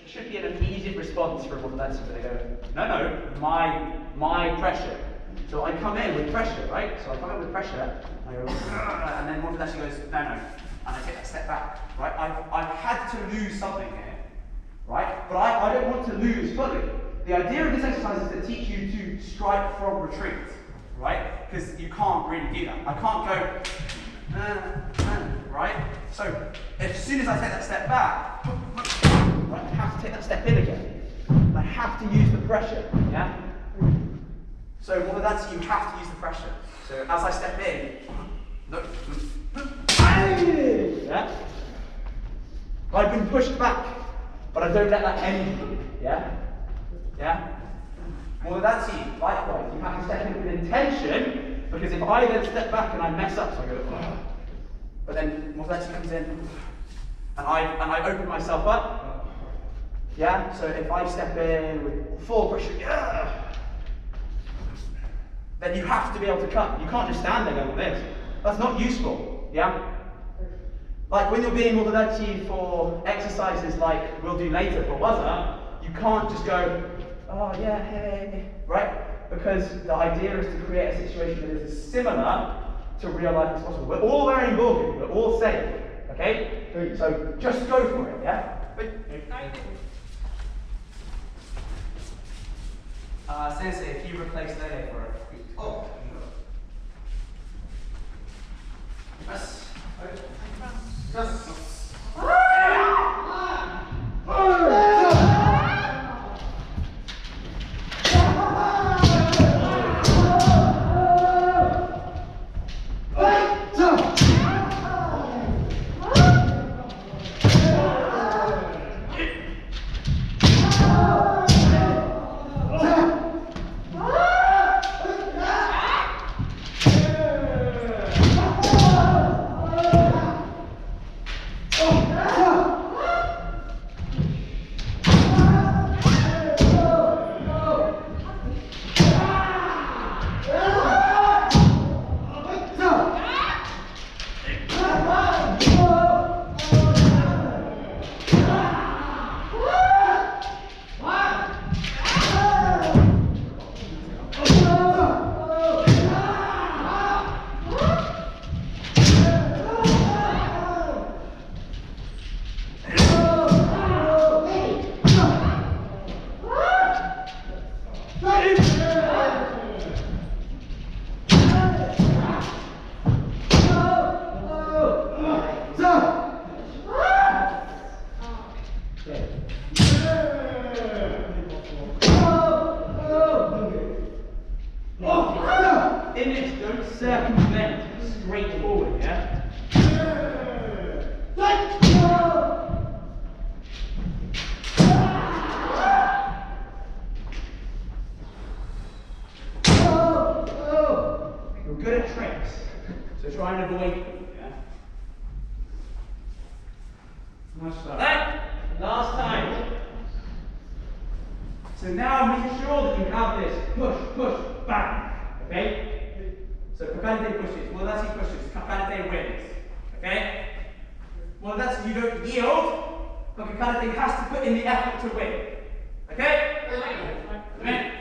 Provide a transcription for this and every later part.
should be an immediate response from one that's going to go, no, my pressure. So I come in with pressure, right? So I come in with pressure, I go, and then one actually goes, no, and I take that step back, right? I've had to lose something here, right? But I don't want to lose fully. The idea of this exercise is to teach you to strike from retreat, right? Because you can't really do that. I can't go, right? So as soon as I take that step back, right, I have to take that step in again. I have to use the pressure, yeah? So what that's you have to use the pressure. So as I step in, yeah? I've been pushed back, but I don't let that end me, yeah? Yeah? Well, that's you. Likewise, you have to step in with intention, because if I then step back and I mess up, so I go, ugh. But then Moldavski comes in, and I open myself up. Yeah? So if I step in with full pressure, yeah, then you have to be able to cut. You can't just stand there like this. That's not useful. Yeah? Like when you're being Moldavski for exercises like we'll do later for Waza, you can't just go, oh yeah, hey, right? Because the idea is to create a situation that is as similar to real life as possible. We're all wearing Borgen, we're all safe, okay? So just go for it, yeah? Sensei, if you replace Lele for a quick. Oh, yes. Yes. Image, don't circumvent, straight forward, yeah? You're good at tricks, so try and avoid them, yeah? Right, last time. So now make sure that you have this push, bang, okay? So Kapanite pushes, Moldavski pushes, Kapanite wins, okay? Moldavski, you don't yield, but Kapanite has to put in the effort to win, okay? Amen.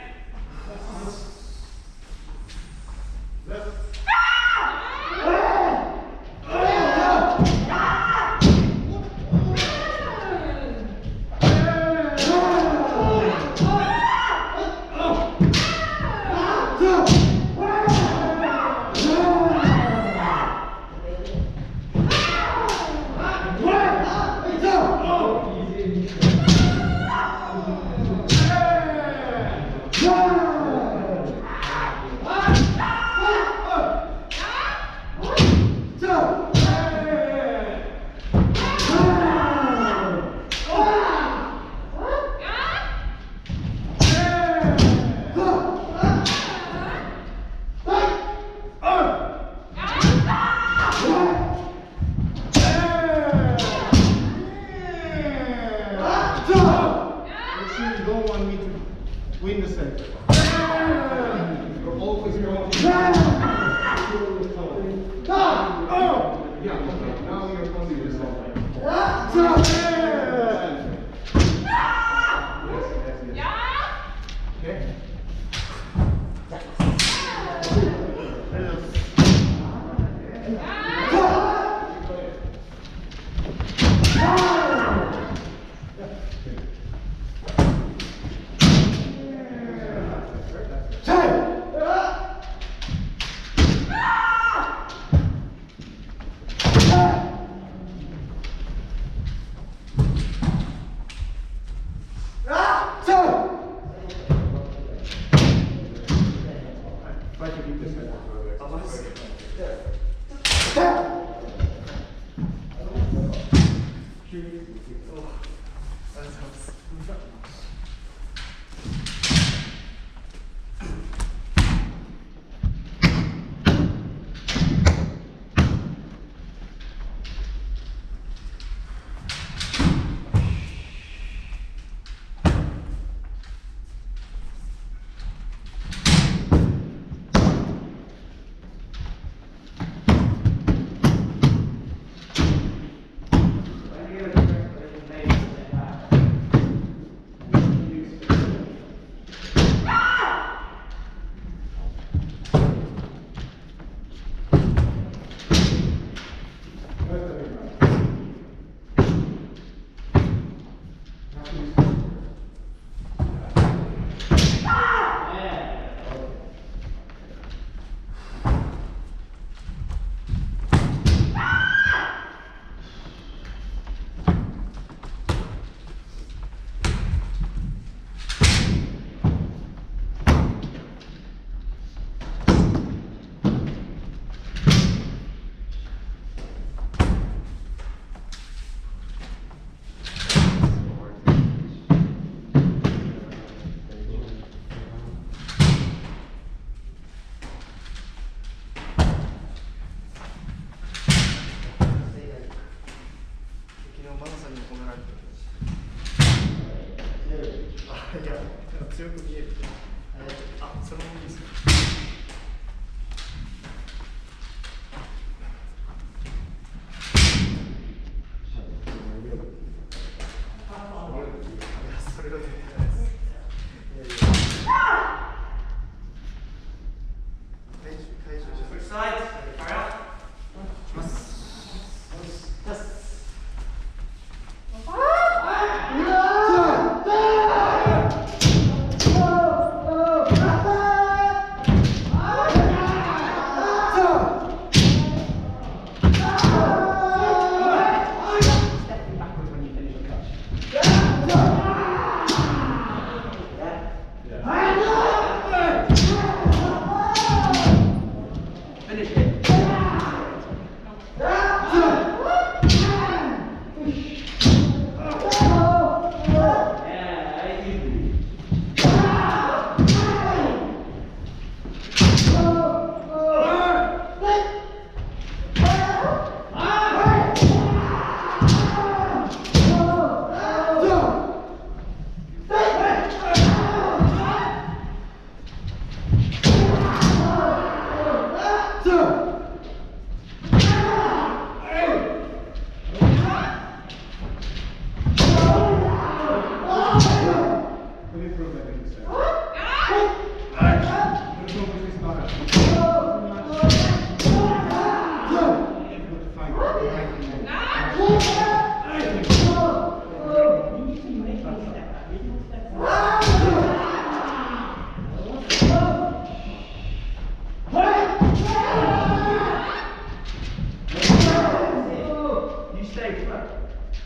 Try to keep this head on.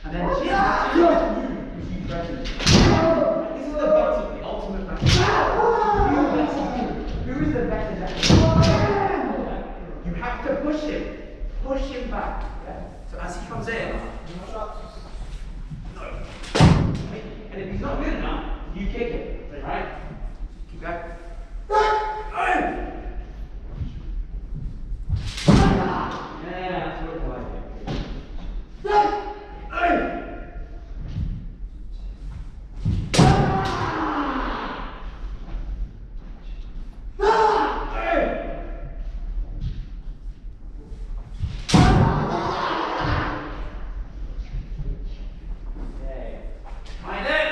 And then chin, you keep pressing. This is the battle, the ultimate battle. Who is the better Jack? You have to push him. Push him back. Yeah? So as he comes in, no. And if he's not good enough, you kick it. Right? Keep going. Yeah, that's what it was. Find it.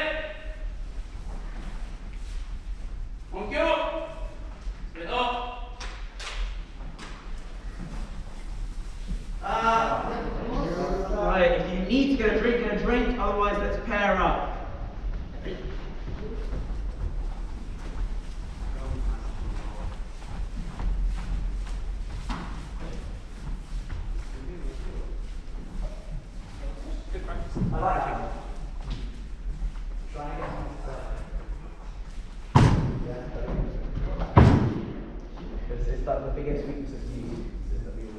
Thank you. Because it's like the biggest weakness of music is that we all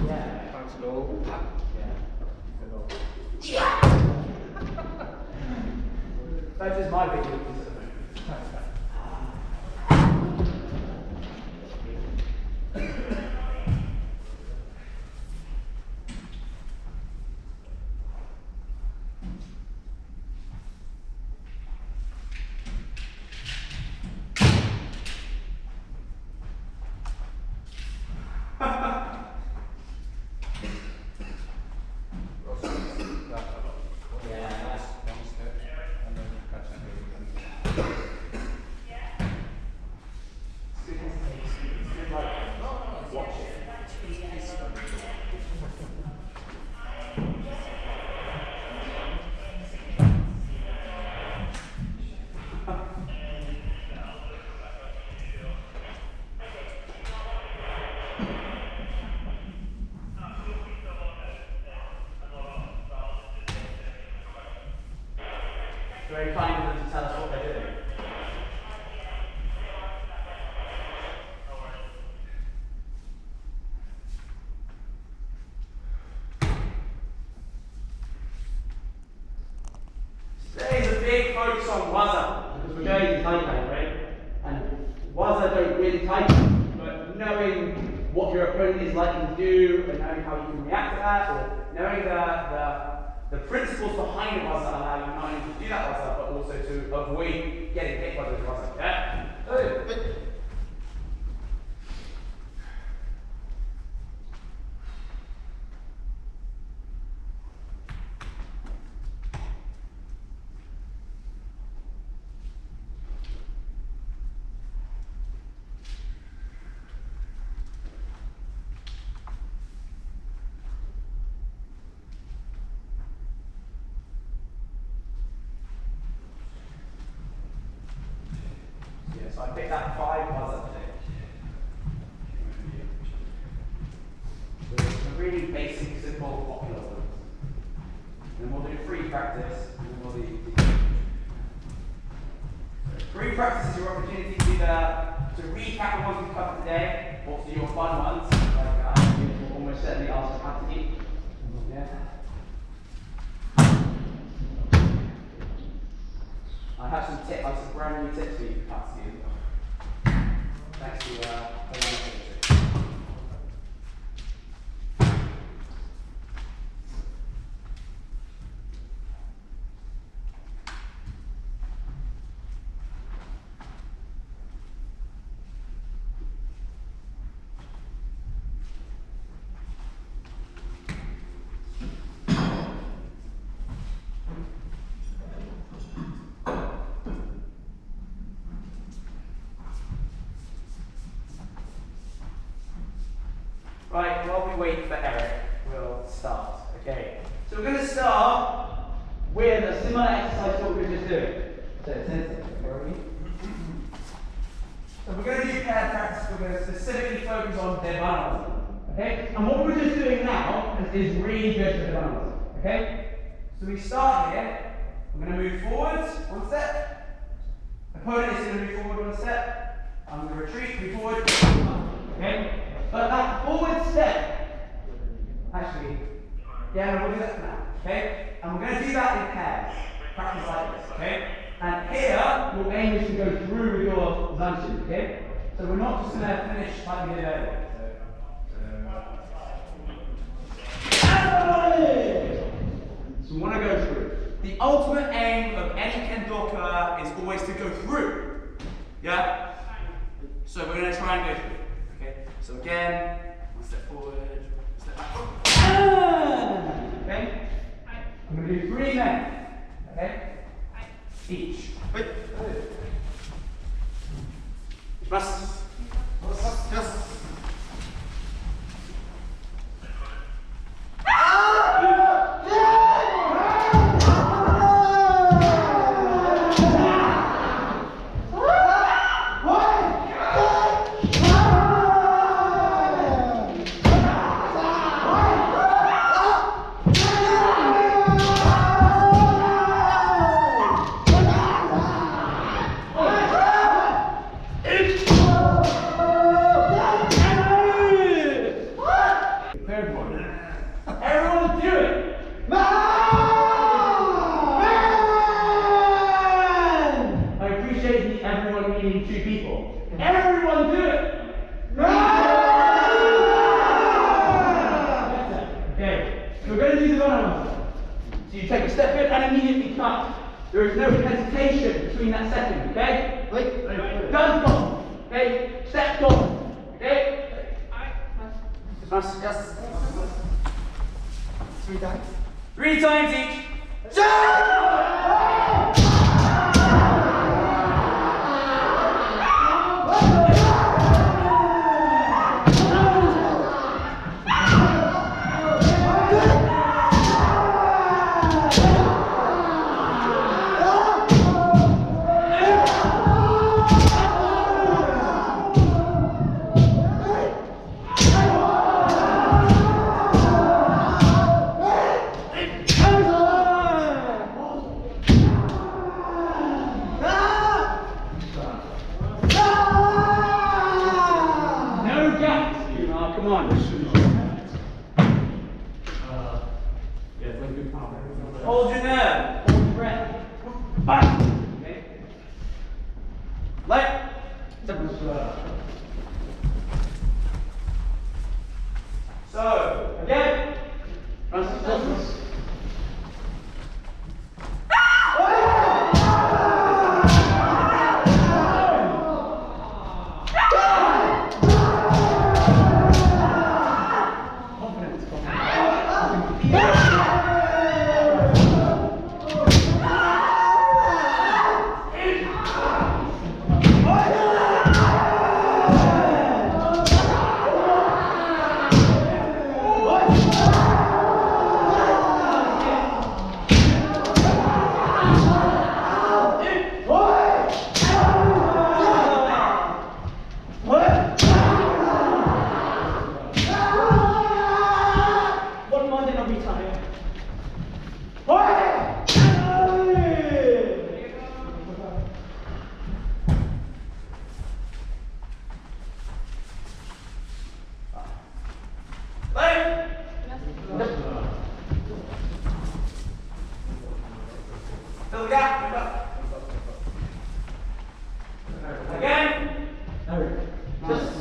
yeah. Sounds low. Yeah. That is my big weakness at the moment. Very kind of them to tell us what they're doing. Today's a big focus on waza, because we're going to taipei, right? And waza don't really taipei, but knowing what your opponent is likely to do, and knowing how you can react to that, or knowing the principles behind the waza allow you not only to do that waza, but also to avoid getting hit by those waza. Yeah? So I picked that 5 waza today. So it's a really basic, simple, popular ones. And then we'll do free practice, and then we'll do free practice is your opportunity to either to recap the ones we've covered today, or to do your fun ones, like you will almost certainly ask for how to eat. Yeah. I have some brand new tips for you for capacity as well. Thanks to Right, while we wait for Eric, we'll start. Okay, so we're going to start with a similar exercise to what we were just doing. So we're going to do paired practice. We're going to specifically focus on devanas. Okay, and what we're just doing now is really good for devanas. Okay, so we start here. We're going to move forwards 1 step. Opponent is going to move forward 1 step. I'm going to retreat, move forward. Okay. But that forward step, actually, yeah, we'll do that for now, okay? And we're going to do that in pairs, practice like this, okay? And here, your aim is to go through with your zanshin, okay? So we're not just going to finish like we did earlier. So we want to go through. The ultimate aim of any kendoka is always to go through, yeah? So we're going to try and go through. So again, 1 step forward, 1 step backward. Okay? I'm going to do 3 men. Okay? Each. Wait. Yes. and immediately cut. There is no hesitation between that second, okay? Gun gone, okay? Step gone, okay? Yes. 3 times. 3 times each. Come on. Hold your nerve. Hold your breath. Back. Okay. Let. So, again. Fill the gap. Again. Just.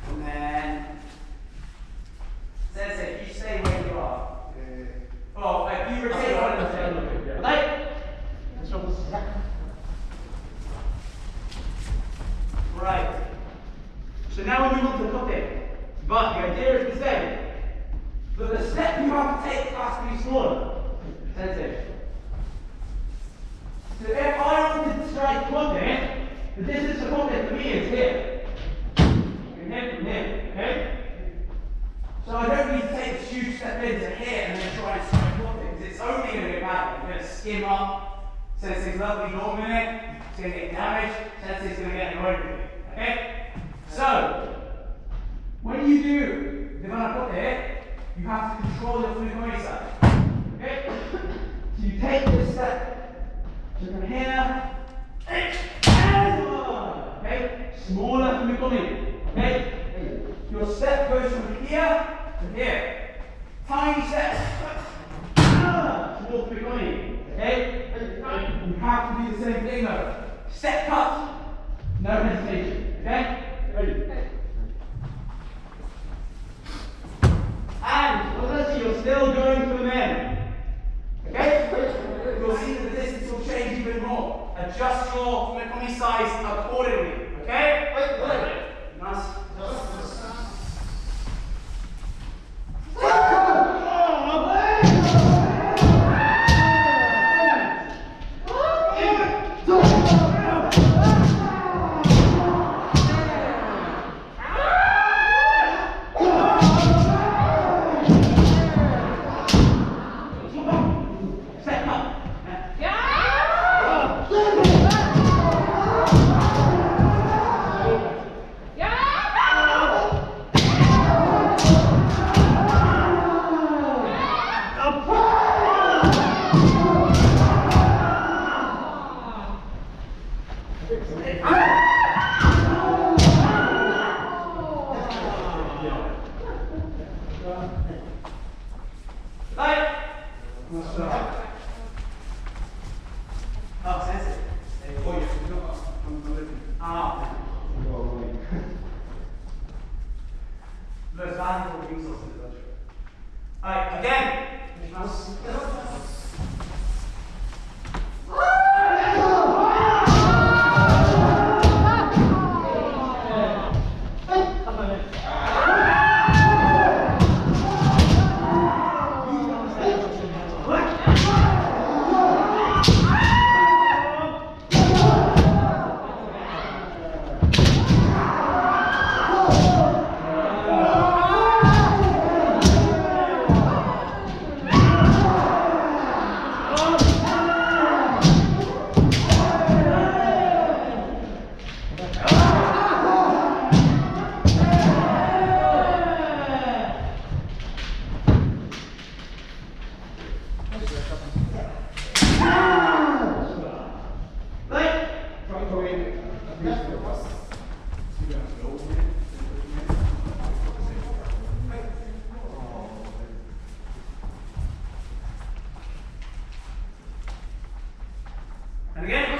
And then, that's it. You stay where you are. Oh, if you rotate one of the thing. Like. Right. So now we move on to the cooking. But the idea is the same. But the step you have to take has to be smaller. Sensitive. So if I wanted to strike cooking, the distance to cooking for me is here. From here, okay? So I don't need to take a huge step into here and then try and strike cooking, because it's only going to get bad. I'm going to skim up, Sensei's lovely norm in it, it's going to get damaged, Sensei's going to get annoyed with it. Okay? So, when you do the Vanapote, you have to control your Fumikoi side. Okay? So you take this step, so from here, okay? Smaller Fumikoi. Okay? Your step goes from here to here. Tiny steps. Small Fumikoi. Okay? You have to do the same thing though. Step cut. No hesitation. Okay? Ready? And unless you're still going for the men. Okay? You'll see that the distance will change even more. Adjust your Fumikoi side. exercise accordingly. Okay? Nice. Alright, again. And again.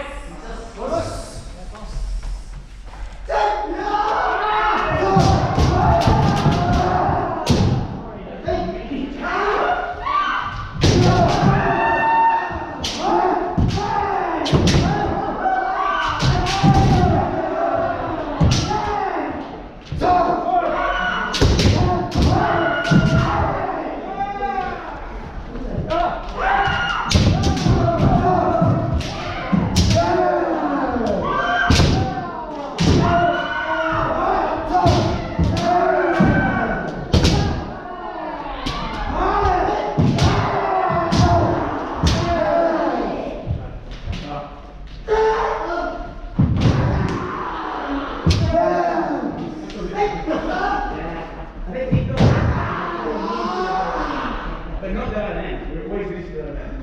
But not that end. We're always going to the other end.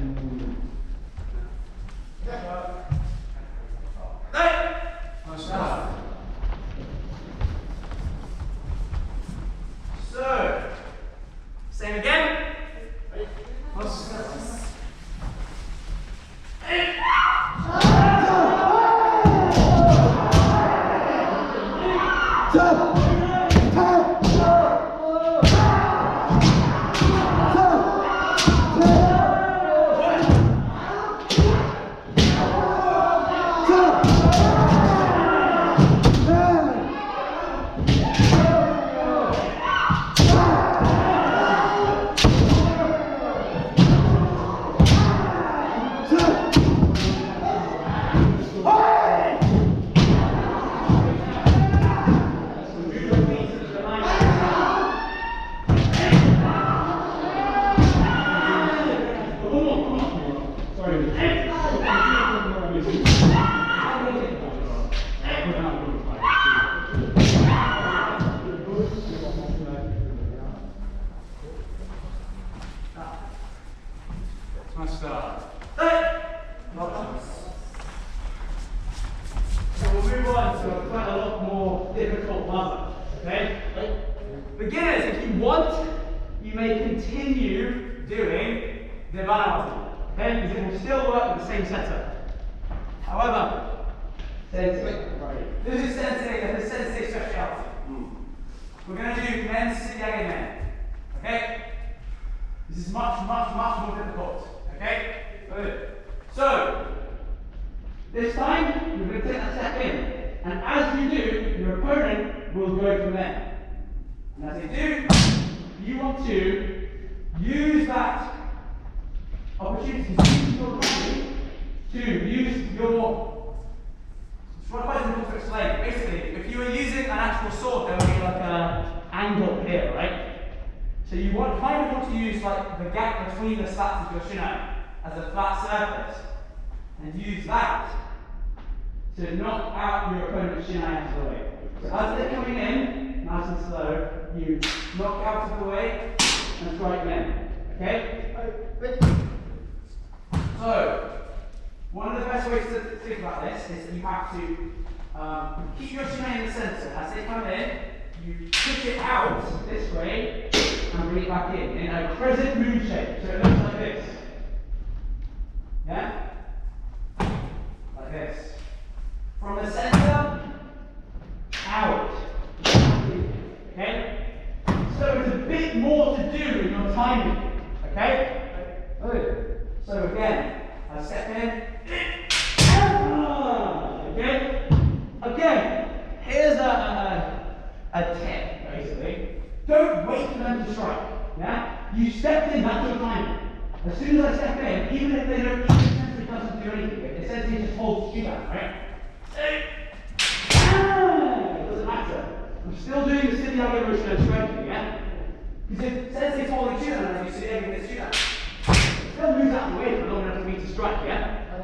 So, same again. So we'll move on to quite a lot more difficult one. Okay? Beginners, if you want, you may continue doing the Vanawati. Okay? Because it will still work with the same setup. However, this is sensei speciality. We're going to do men's Sityage men. Okay? This is much more difficult. Okay? Good. So, this time, you're going to take that step in. And as you do, your opponent will go from there. And as they do, you want to use that opportunity to use your body to use your. It's quite difficult to explain. Basically, if you were using an actual sword, there would be like an angle here, right? So you kind of want to use like the gap between the slats of your shinai as a flat surface, and use that to knock out your opponent's shinai out of the way. So as they're coming in, nice and slow, you knock out of the way and strike them. Okay? So, one of the best ways to think about this is that you have to keep your shinai in the center. As they come in, you push it out this way and bring it back in a crescent moon shape. So it looks like this. Yeah? Like this. From the center, out. Okay? So it's a bit more to do in your timing. Okay? Good. So again, I step in. Okay? Again, here's a tip, basically. Don't wait for them to strike. Yeah? You stepped in, that's your timing. As soon as I step in, even if they don't, it doesn't do anything. It says you just hold the shoe down, right? It doesn't matter. I'm still doing the sitting out motion and striking, yeah? Because if it says it's holding the shoe down, and you sit there with the shoe down, it still moves out of the way for long enough for me to strike, yeah?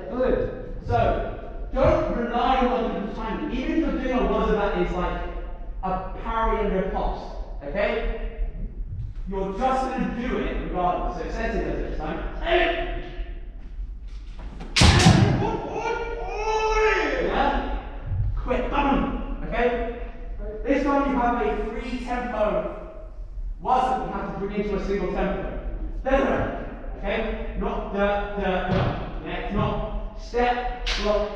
Good. So, don't rely on other people's timing. Even if you're doing a waza that is like a parry and riposte, okay? You're just going to do it regardless. So it says it does this time. Yeah? Quick, bam! Okay? This time you have a free tempo waza you have to bring into a single tempo. Okay? Not yeah, it's not step, block,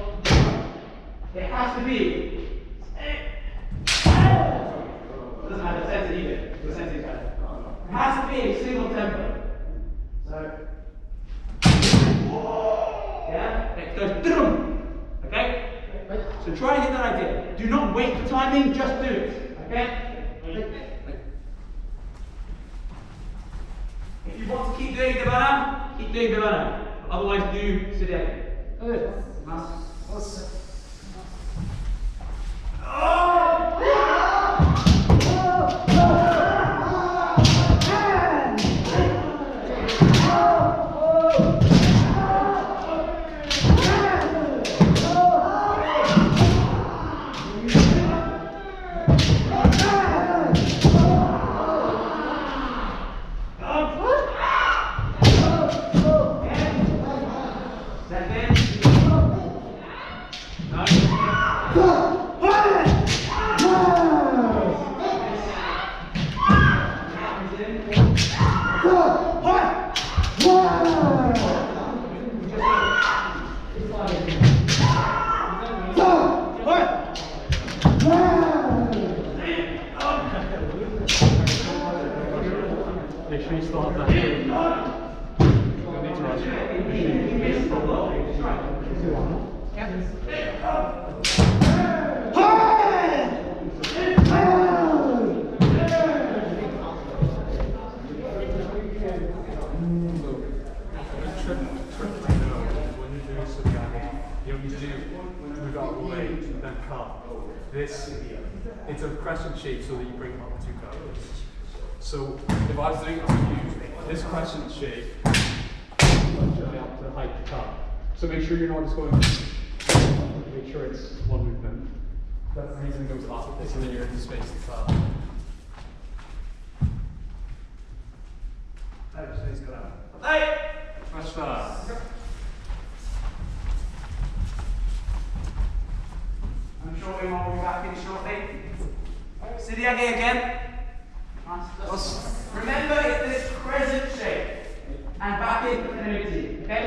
it has to be. It doesn't have a sense either. The sense is better. It has to be a single tempo. So, yeah, it goes. Okay? So try and get that idea. Do not wait for timing, just do it. Okay? If you want to keep doing the banana, keep doing the banana. Otherwise, do sit down. Good. Make sure you still have that. This, it's a crescent shape so that you bring up two curves. So if I was doing it for you, this crescent shape actually up to height the cup. So make sure you're not just going, make sure it's one movement. That's the reason it goes up like this and then you're in the space at the top. Hey! Press that. I'm sure we will be back in shortly. Siriage again. Remember, it's this crescent shape. And back in continuity, okay?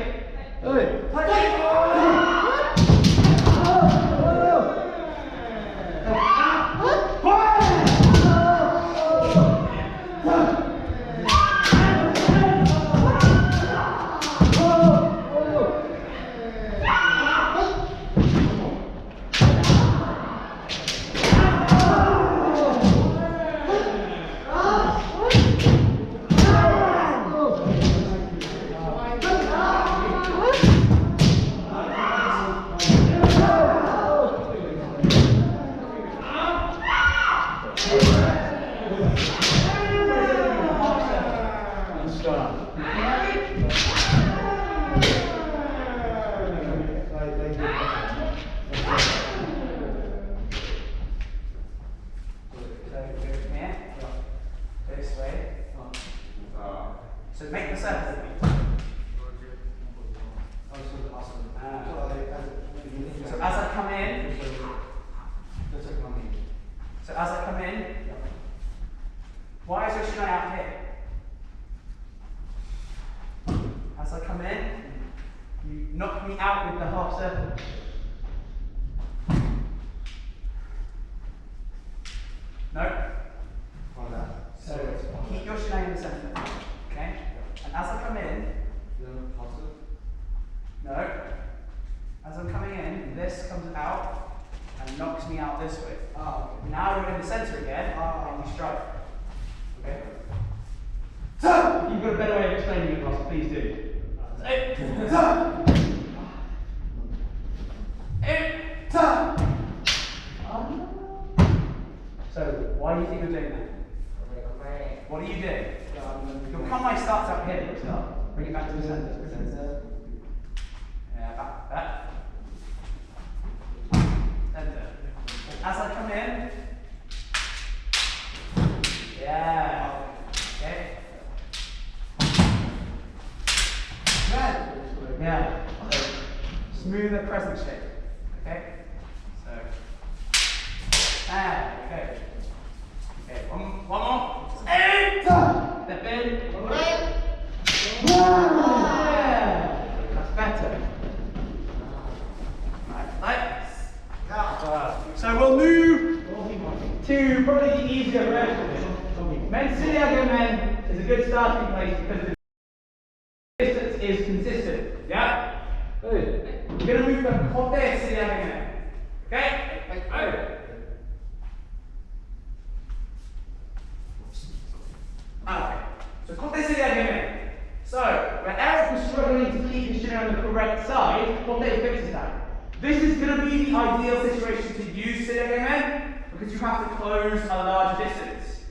as I come in, why is your shin out here? As I come in, you knock me out with the half circle. No? So keep your shin in the center. Okay? And as I come in, no. As I'm coming in, this comes out and knocks me out this way. Okay. Now you're in the center again, and you strike. Okay? So, if you've got a better way of explaining it, Ross, please do. So, why do you think you're doing that? What are you doing? Your combine starts up here for a start. Bring it back to the center. Yeah, back. Center. As I come in, yeah. Okay. Yeah. So, smoother crescent shape. Okay. So. Okay. Okay. One more. Step in. Yeah. That's better. So we'll move to probably the easier version of it. Men Siliago men is a good starting place because the distance is consistent. Yeah? Good. We're going to move to Kote Siliago men. Okay? Okay. So Kote Siliago men. So, where Eric was struggling to keep his shin on the correct side, Kote fixes that. This is going to be the ideal situation to use Siliago men because you have to close a large distance.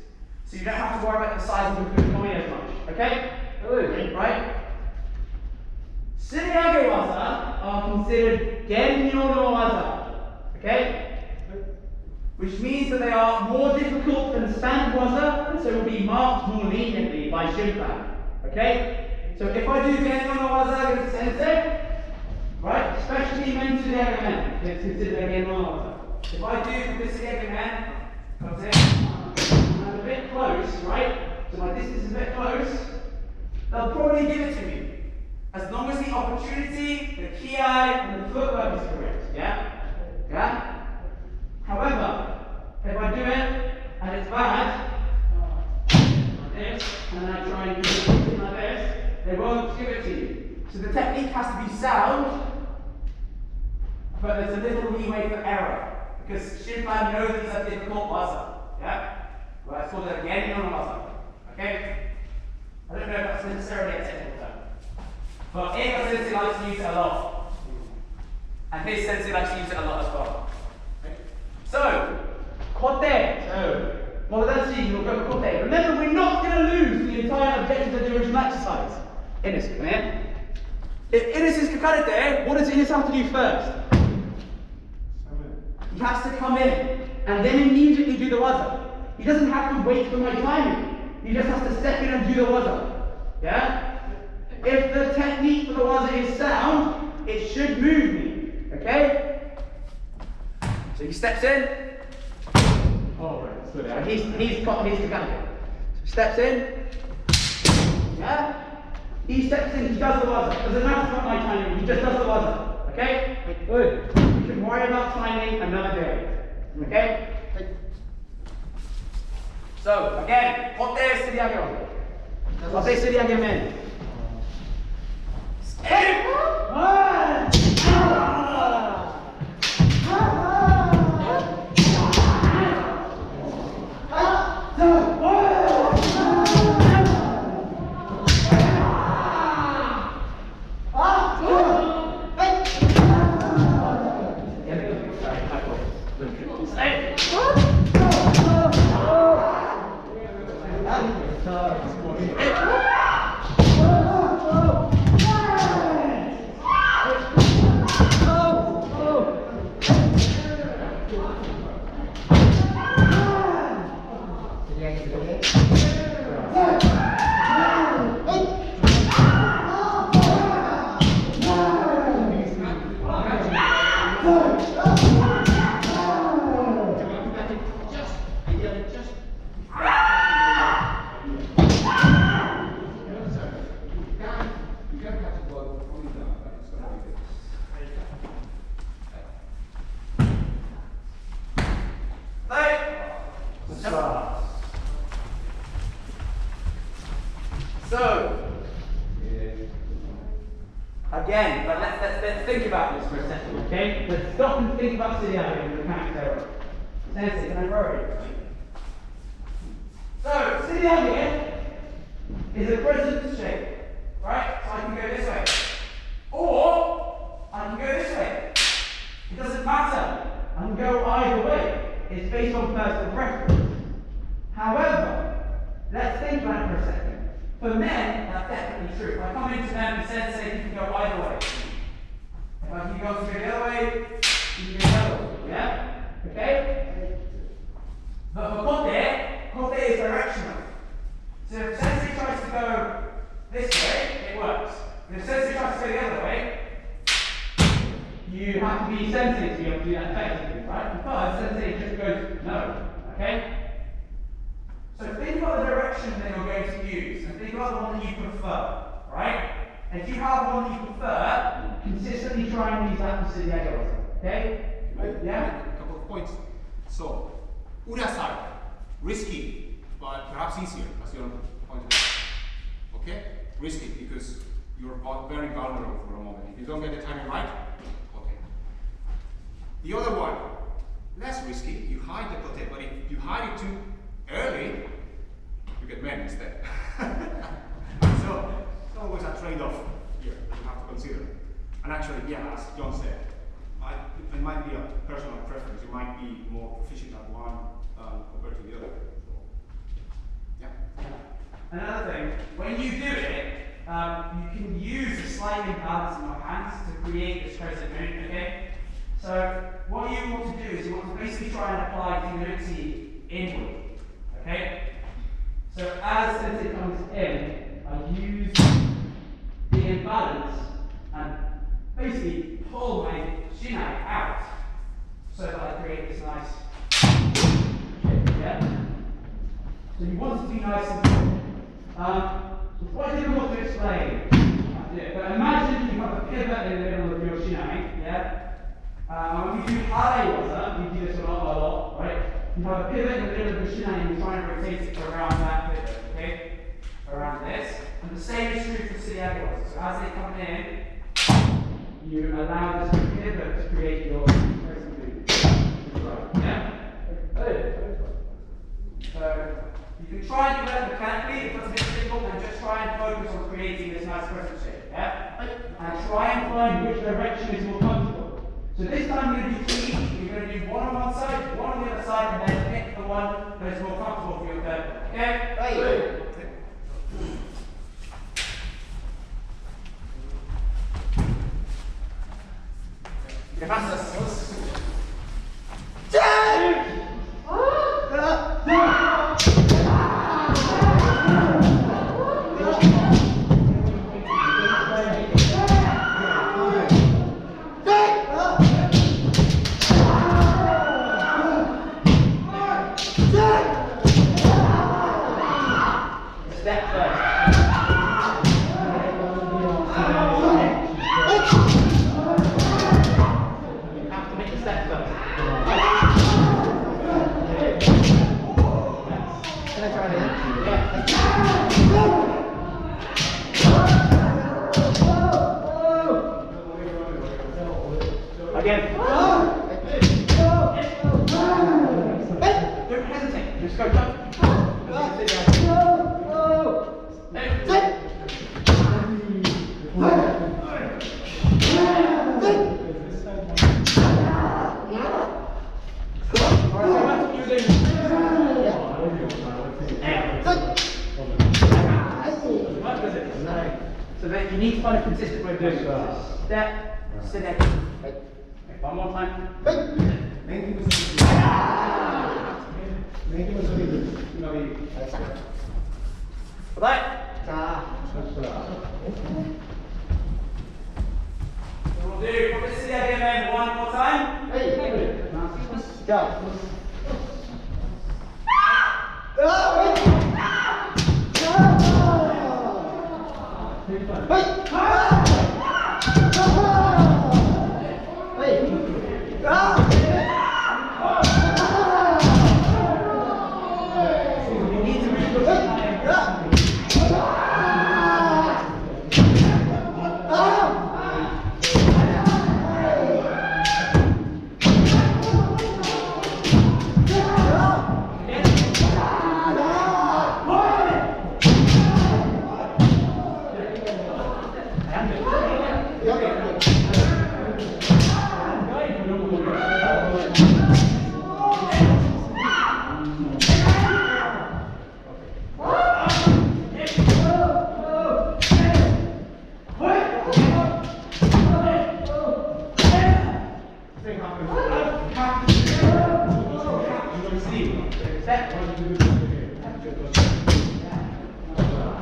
So you don't have to worry about the size of your komi as much. Okay? Right? Siliago waza are considered genyo no waza. Okay? Which means that they are more difficult than standard waza, and so will be marked more leniently by Shunpan. Okay? So if I do genyo no waza against sensei, right, especially men Siliago men, it's considered a genyo no waza. If I do this Siliago men, comes in, I'm a bit close, right? So my distance is a bit close, they'll probably give it to me. As long as the opportunity, the ki, and the footwork is correct, yeah? Yeah? However, if I do it, and it's bad, like this, and then I try and do something like this, they won't give it to you. So the technique has to be sound, but there's a little leeway for error. Because Shunpan know these are difficult waza. Yeah? Well, it's called a genyo no waza. Okay? I don't know if that's necessarily a technical term. But Eva sensei likes to use it a lot. And his sensei likes to use it a lot as well. Okay? So, kote. So, motodachi, we'll go for kote. Remember, we're not going to lose the entire objective of the original exercise. Ines, come here. If Ines is kakarete, what does Ines have to do first? He has to come in and then immediately do the waza. He doesn't have to wait for my timing. He just has to step in and do the waza. Yeah? If the technique for the waza is sound, it should move me. Okay? So he steps in. Oh, right. So he's got his kakarete. So steps in. Yeah? He steps in, he does the waza. Doesn't matter about my timing, he just does the waza. Okay? Good. You can worry about timing another day. Okay? So, again, kote Siliago. Kote Siliago men. So, again, but let's think about this for a second, okay? Let's stop and think about Ciliago and the mechanics error. Sensei, can I borrow it? So, Ciliago is a crescent shape, right? So I can go this way. Or I can go this way. It doesn't matter. I can go either way. It's based on personal preference. However, let's think about it for a second. For men, that's definitely true. If I come into men and say you can go either way. If I can go the other way, you can go the other way. Yeah? Okay? But for kote is directional. So if sensei tries to go this way, it works. If sensei tries to go the other way, you have to be sensei to be able to do that effectively, right? Because sensei just goes no. Okay? So think about the direction that you're going to use, and think about the one that you prefer, right? And if you have one that you prefer, consistently try and use that for Ciliago, okay? Yeah? A couple of points. So, Ura side, risky, but perhaps easier, as your point out. Okay? Risky, because you're very vulnerable for a moment. If you don't get the timing right, okay. The other one, less risky, you hide the kote, but if you hide it too early, you get men instead. So it's always a trade-off here that you have to consider. And actually, yeah, as John said, it might be a personal preference. You might be more proficient at one compared to the other. So, yeah. Another thing, when you do it, you can use a slight imbalance in your hands to create this crescent moon, okay? So what you want to do is you want to basically try and apply fluidity inward, okay? So as sensei comes in, I use the imbalance and basically pull my shinai out so that I create this nice shape, yeah? So you want to do nice and slow. It's quite difficult to explain, but imagine you have a pivot in the middle of your shinai, yeah? When we do high water, we do this a lot, right? You have a pivot in the middle of the shinai and you're trying to rotate it around that pivot, okay? Around this. And the same is true for Ciliago. So as they come in, you allow this pivot to create your crescent moon. Yeah? So you can try and do that mechanically, if it's a bit difficult, and just try and focus on creating this nice crescent shape. Yeah? And try and find which direction is more comfortable. So this time you're going to do two each. You're going to do one on one side, one on the other side, and then pick the one that is more comfortable for your third one. Okay? Right. ¿Qué pasa? Again. Don't hesitate. Just go jump. So then you need to find a consistent way of doing it. Step, sit next. One more time. Right. So we'll do, put this again one more time. Go.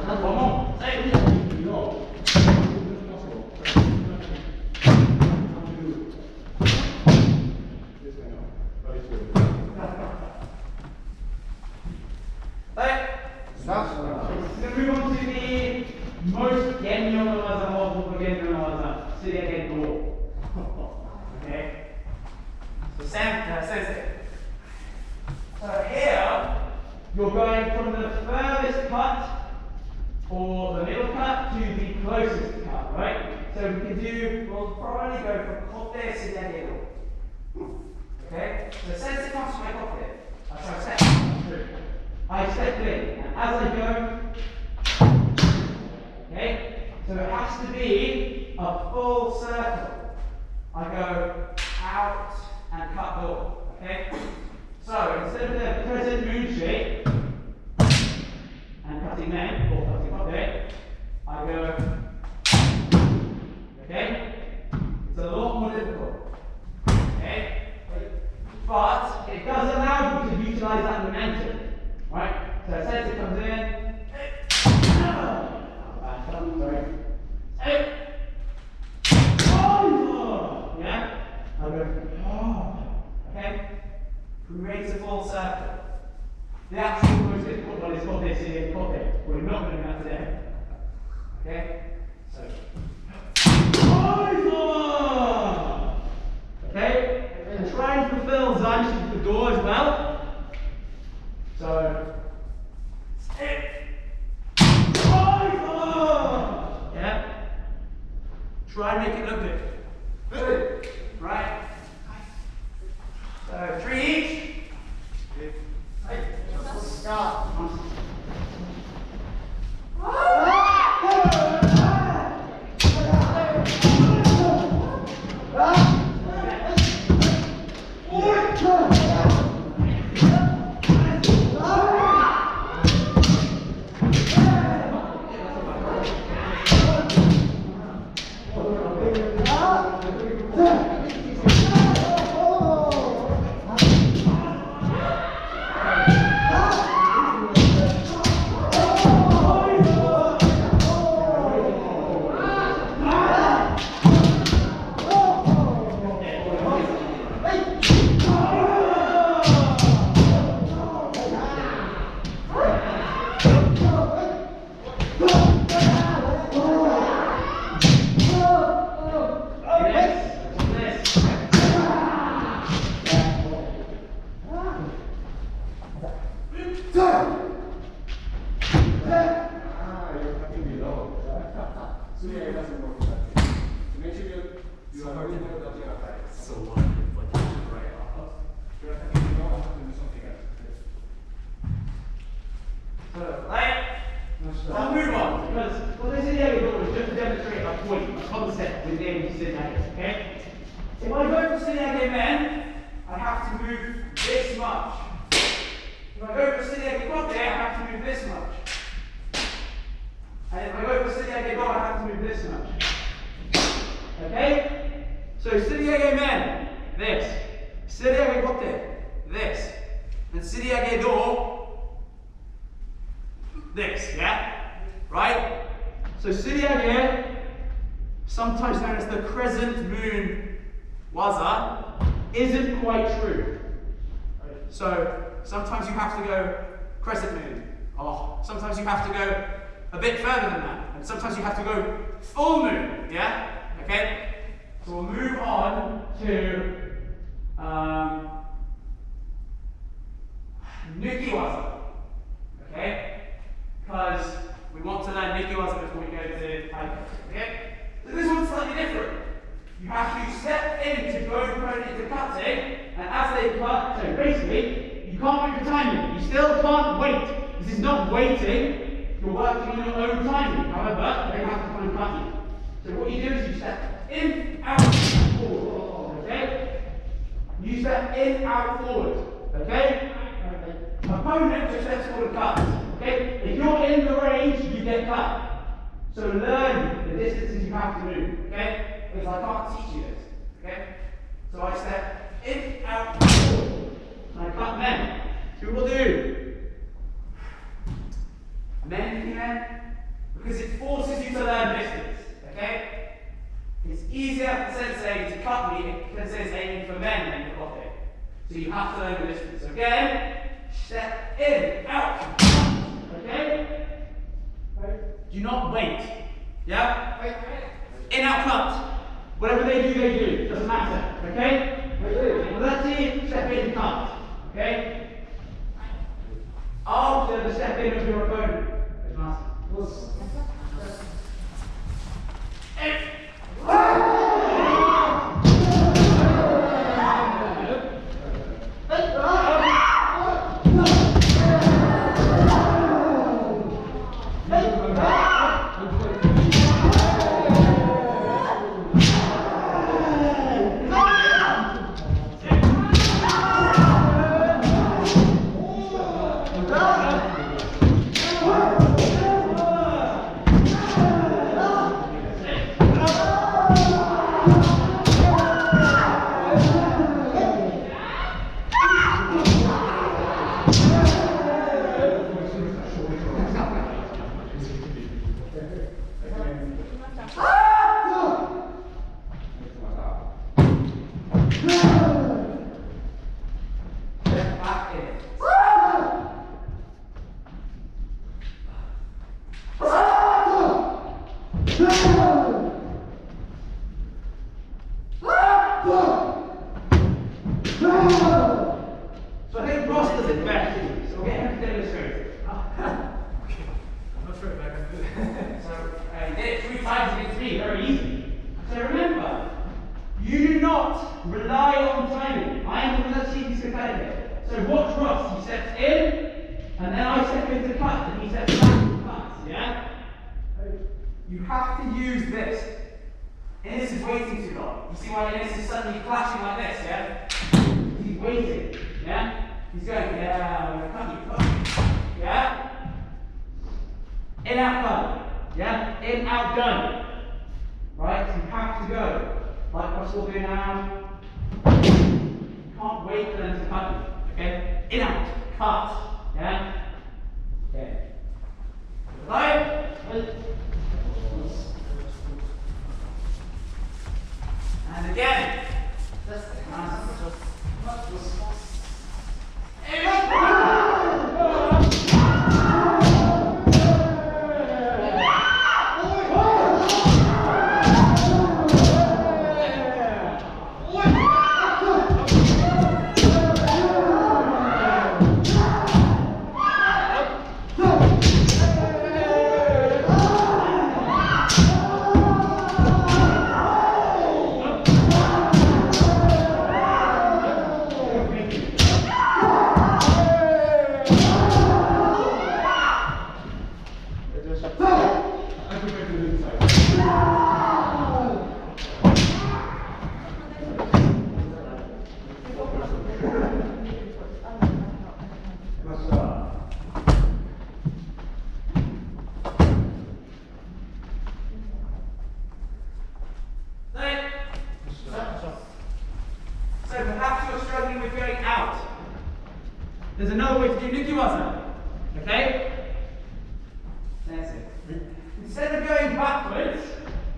One more. Hey. We're going to move on to the most genuine waza of the genuine waza. Siriage do. Okay. So sensei. So here you're going from the furthest cut or the middle cut to the closest cut, right? So we can do. We'll probably go from kote siriage do. Okay. So sensei comes to my kote. That's how I step. I step in, and as I go, okay, so it has to be a full circle. I go out and cut door, okay? So instead of the crescent moon shape and cutting men, or cutting up there, I go, okay? It's a lot more difficult, okay? But it does allow you to utilize that momentum. Right? So it says it comes in. Yeah? I'll go. Okay? Creates a full circle. The actual most difficult one is called this here, We're not going to do that today. Okay? So. Okay? And try and fulfill Zanshi with the door as well. So, yeah. Try and make it look good. Right. So 3 each. Hey. Start. I'll move on, because what this video is doing is just to demonstrate a point, a concept within Siriage, okay? If I go for Siriage men, I have to move this much. If I go for Siriage kote, I have to move this much. And if I go for Siriage do, I have to move this much. Okay? So Siriage men, this. Siriage kote, this. And Siriage do, this, yeah? Right? So Siriage, sometimes known as the crescent moon waza, isn't quite true. So sometimes you have to go crescent moon. Oh, sometimes you have to go a bit further than that. And sometimes you have to go full moon, yeah? Okay? So we'll move on to Nuki waza. Okay? Because we want to learn Nuki waza before we go to Taiko. Okay? So this one's slightly different. You have to step in to go into cutting, and as they cut, so basically, you can't move the timing. You still can't wait. This is not waiting. You're working on your own timing. However, they have to come and cut you. So what you do is you step in, out, forward. Okay? You step in, out, forward. Okay? Opponent just steps forward and cuts. Okay? If you're in the range, you get cut. So learn the distances you have to move. Okay? Because I can't teach you this. Okay? So I step in, out, forward. And I cut them. So what we'll do again, step in, out, okay? Do not wait, yeah? In, out, cut. Whatever they do, doesn't matter, okay? Well, let's see, step in, cut, okay? After the step in of your opponent. So I think Ross does it best. So we'll get him to demonstrate. I'm not sure if I can do it. So he did it 3 times against me, very easy. So remember, you do not rely on timing. I am the cheapest competitor. So watch Ross, he steps in, and then I step into cut, and he steps back to cut, yeah? You have to use this. Innes is waiting too long. You see why Innes is suddenly flashing like this, yeah? He's waiting, yeah? He's going, yeah, cut, yeah? In, out, cut, yeah? In, out, done. Right, so you have to go. Like Ross will do now. You can't wait for them to cut you, okay? In, out, cut, yeah? Okay. Right? And again. So perhaps you're struggling with going out. There's another way to do Nukiwasa. Okay? That's it. Instead of going backwards,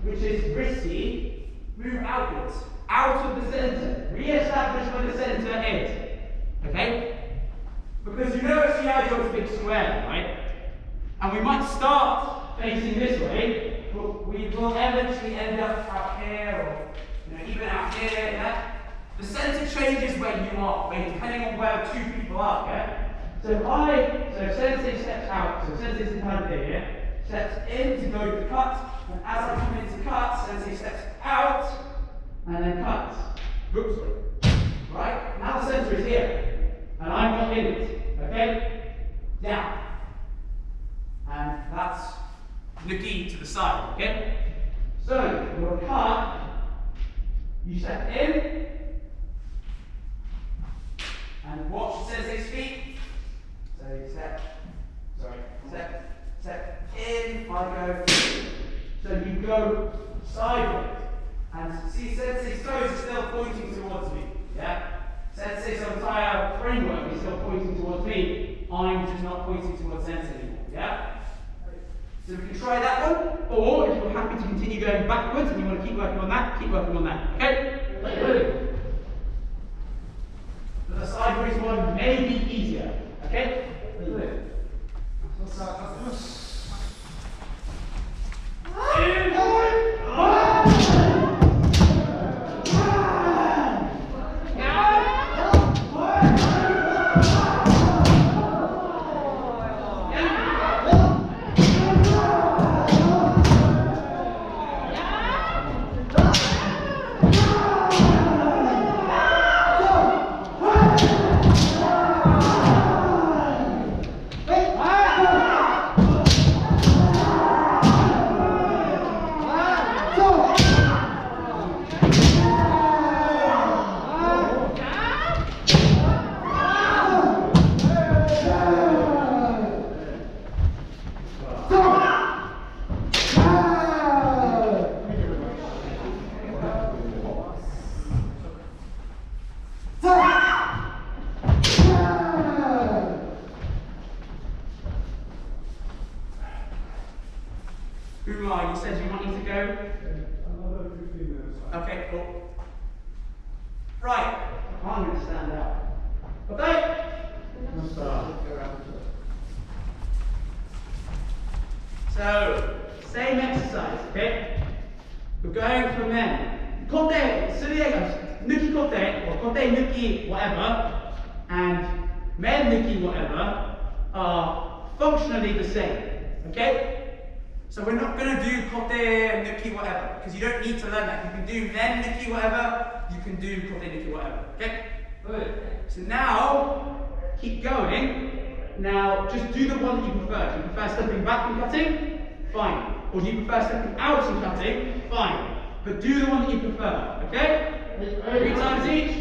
which is risky, move outwards. Out of the center. Re-establish where the center is. Okay? Because you know see how you're a big square, right? And we might start facing this way, but we will eventually end up out here, or even out here, yeah? The center changes where you are, depending on where 2 people are, yeah? So Sensei steps out, so Sensei's in hand here, steps in to go to cut, and as I come into cut, Sensei steps out, and then cuts. Oops, sorry. Right? Now the center is here, and I'm not in it, okay? Down. And that's Nuki to the side, okay? So, your cut, you step in, and watch Sensei's feet. So you step in, I go, so you go sideways. And see, Sensei's toes are still pointing towards me, yeah? Sensei's entire framework is still pointing towards me. I'm just not pointing towards Sensei anymore, yeah? So we can try that one, or if you're happy to continue going backwards and you want to keep working on that, keep working on that, okay? the sideways one may be easier. Okay? Umar, you said you wanted to go? Another 15 minutes. Okay, cool. Right, I'm going to stand up. Okay? So, same exercise, okay? We're going from then. Kote, nuki kote, or kote nuki whatever, and men nuki whatever are functionally the same, okay? So we're not going to do kote nuki whatever, because you don't need to learn that. You can do men nuki whatever, you can do kote nuki whatever, okay? So now, keep going. Now, just do the one that you prefer. Do you prefer stepping back and cutting? Fine. Or do you prefer stepping out and cutting? Fine. But do the one that you prefer, okay? 3 times each.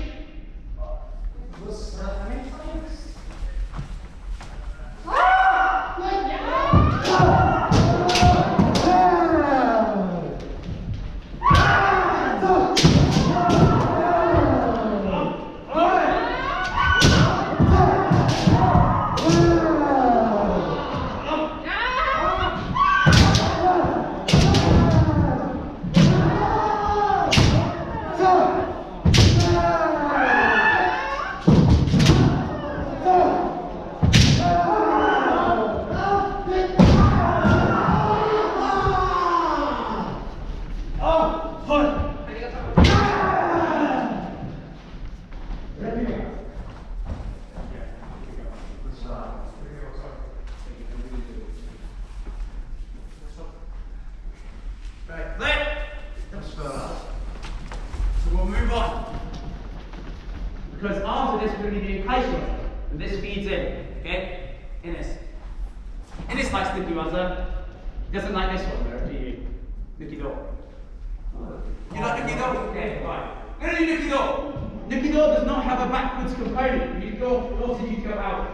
Because after this, we're going to be doing kaisho, and this feeds in, okay? In this likes Nuki Waza. He doesn't like this one, though, do you? Nuki Do. You like Nuki Do? Okay, fine. We're going to do Nuki Do. Nuki Do does not have a backwards component. You go forces you to go out.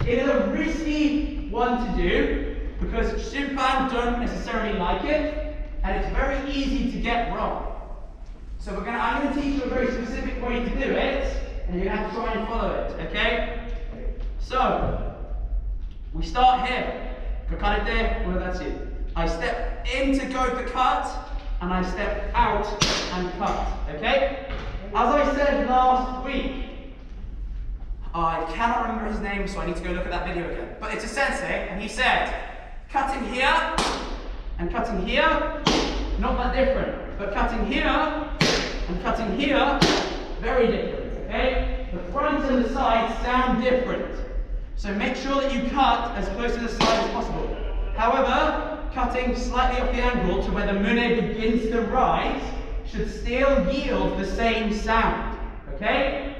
It is a risky one to do, because Shimpan don't necessarily like it, and it's very easy to get wrong. So I'm going to teach you a very specific way to do it, and you're going to have to try and follow it, okay? So, we start here. Kakarete, well that's it. I step in to go to cut, and I step out and cut, okay? As I said last week, I cannot remember his name, so I need to go look at that video again. But it's a sensei, and he said, cutting here, and cutting here, not that different. But cutting here, and cutting here, very different, okay? The front and the sides sound different. So make sure that you cut as close to the side as possible. However, cutting slightly off the angle to where the mune begins to rise should still yield the same sound, okay?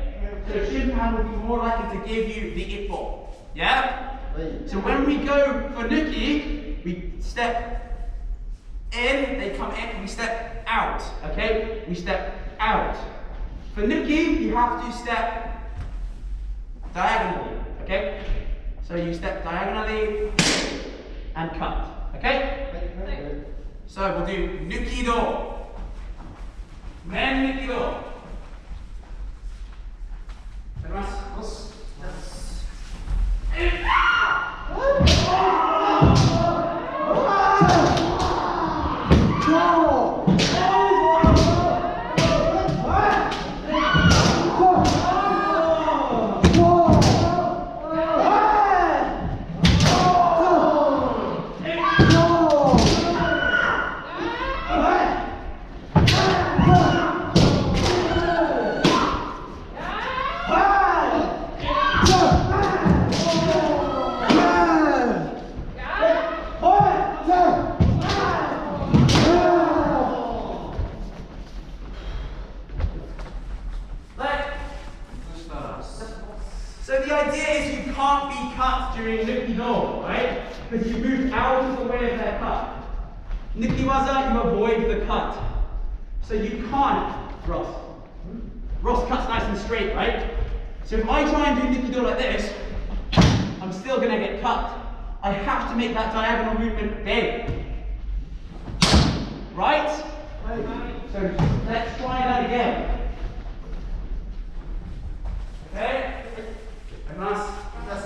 So Shimpan will be more likely to give you the ippo, yeah? So when we go for nuki, we step in, they come in, and we step out, okay? We step out. For nuki, you have to step diagonally, okay? So you step diagonally and cut, okay? So we'll do nuki do, men nuki do. idea is you can't be cut during Nuki-do, right? Because you moved out of the way of their cut. Nuki-waza, you avoid the cut. So you can't, Ross. Ross cuts nice and straight, right? So if I try and do Nuki-do like this, I'm still going to get cut. I have to make that diagonal movement big. Right? So let's try that again. Okay? Advance. Yes.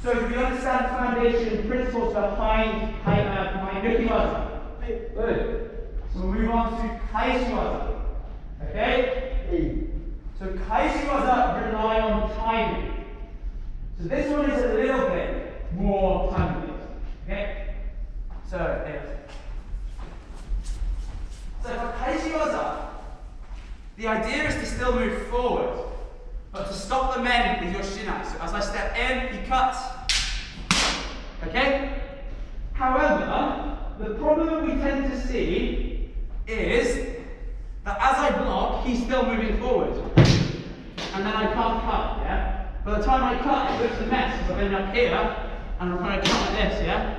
So do we understand the foundation principles behind Nuki-waza? Good. So we'll move on to Kaishiwaza. Okay? So Kaishiwaza rely on timing. So this one is a little bit more time-based. Okay? So for Kaishiwaza, the idea is to still move forward, but to stop the men with your shinai. So as I step in, he cuts. Okay? However, the problem that we tend to see is that as I block, he's still moving forward. And then I can't cut, yeah? By the time I cut, it looks a mess, because I've ended up here, and I'm trying to cut like this, yeah?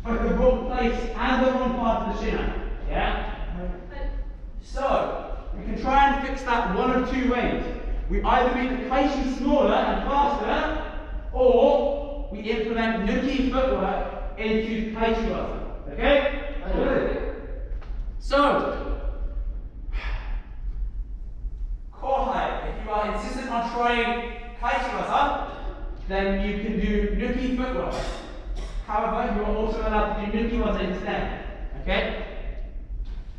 But the wrong place and the wrong part of the shinai, yeah? So, we can try and fix that one of two ways. We either make the kaishi smaller and faster, or we implement Nuki footwork into Kaishiwaza. Okay? So, Kohai, if you are insistent on trying Kaishiwaza, then you can do Nuki footwork. However, you are also allowed to do Nuki-waza instead. Okay?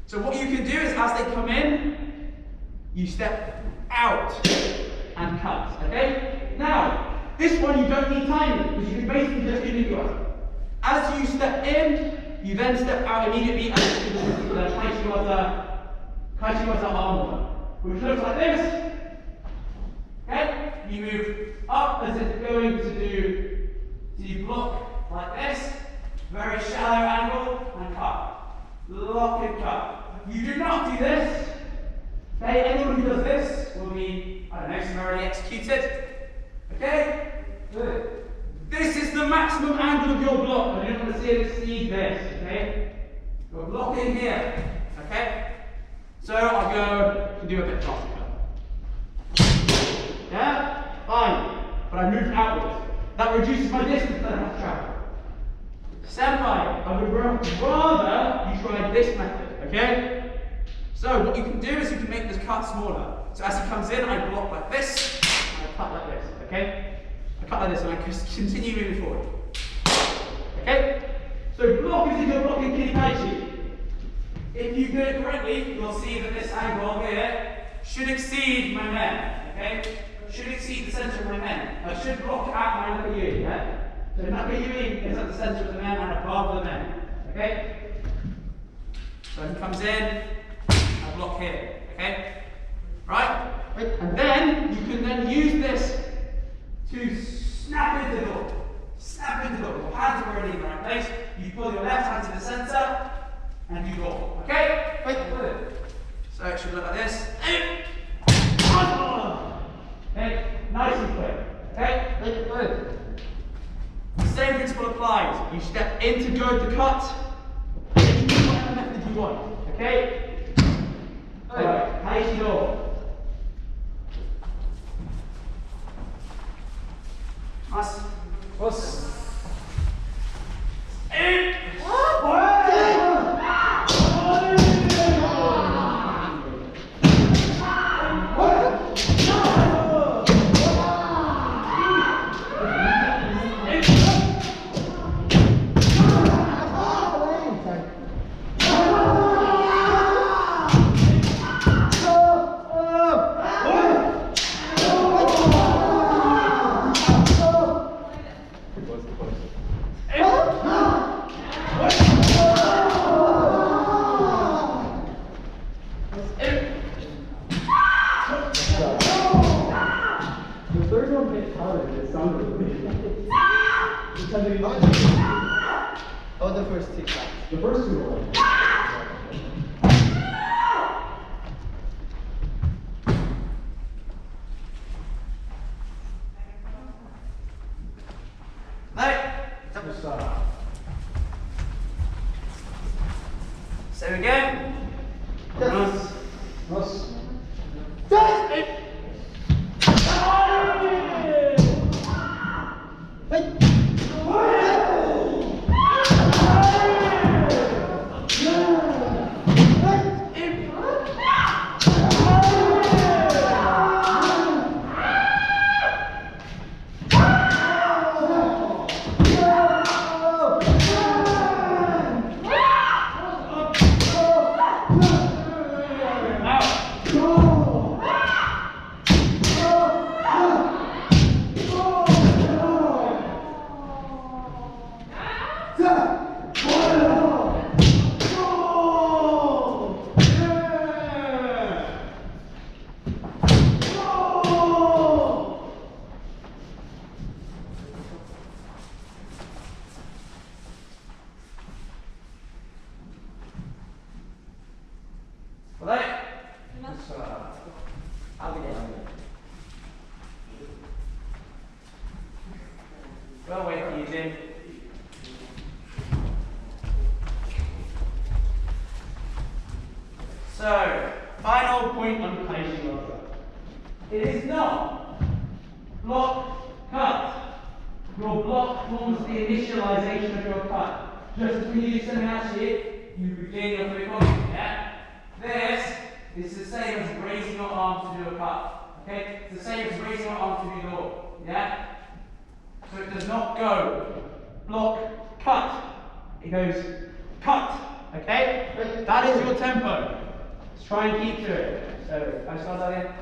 So what you can do is, as they come in, you step out and cut. Okay? Now, this one you don't need timing, because you can basically just do Nuki-waza. As you step in, you then step out immediately and do the Kaishiwaza arm work, which looks like this. Okay? You move up as if going to do, so you block like this, very shallow angle, and cut. Lock and cut. You do not do this. Okay, anyone who does this will be, I don't know, summarily executed. Okay? Good. This is the maximum angle of your block. I don't want to see it exceed this. Okay? You're blocking here. Okay? So I'll go to do a bit faster cut. Yeah? Fine. But I moved outwards. That reduces my distance that I have to travel. Senpai, I would rather you try this method, okay? So what you can do is you can make this cut smaller. So as he comes in, I block like this, and I cut like this, okay? I cut like this and I continue moving forward. Okay? So block is if you're blocking Kirikaishi. If you do it correctly, you'll see that this angle here should exceed my men, okay? should exceed the centre of my men. I should block out my Nakayui, yeah? So Nakayui is at the centre of the men and above the men. Okay? So he comes in, I block here. Okay? Right? And then you can then use this to snap into the door. Snap into the door. Your hands are already in the right place. You pull your left hand to the centre and you go. Okay? So it should look like this. Okay, nice and quick. Okay? The same principle applies. You step in to go to cut, and you do whatever method you want. Okay? Alright, how you go? Nice. Oh, the first two. The first two were. So again. Yes. Well, wait for you, Jim. So, final point on punishing yourself. It is not block, cut. Your block forms the initialization of your cut. Just as when you do something else here, you begin your three points, yeah? This is the same as raising your arm to do a cut. Okay? It's the same as raising your arm to do door. Yeah? So it does not go block, cut. It goes cut. Okay? That is your tempo. Let's try and keep to it. So I start that again.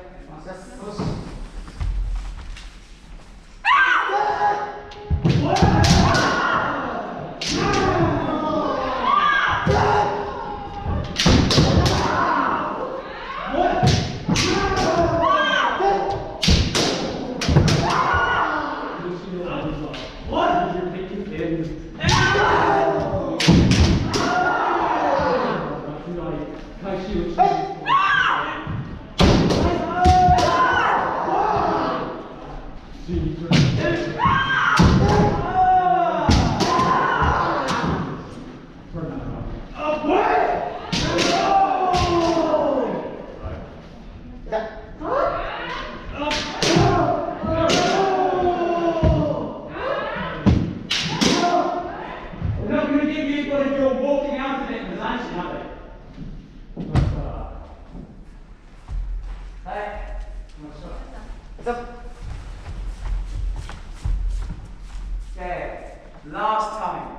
Okay, last time.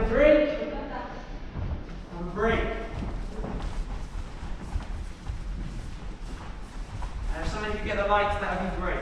a drink. Have a break. And if some of you get the lights, that would be great.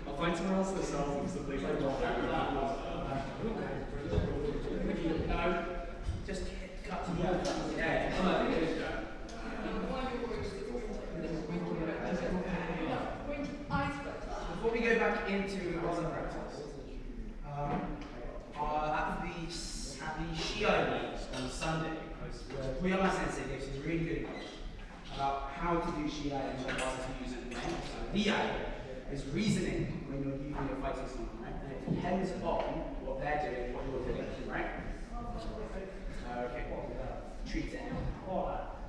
I'll find somewhere else that sells them so they don't Just cut to the yeah. Before we go back into other practice, at the Shiai meetings on Sunday, Toyama Sensei gave some really good advice about how to do Shiai and what to use it. So Riai is reasoning when you're fighting someone, right? And it depends on what they're doing, what you're doing, right? Okay, treat it.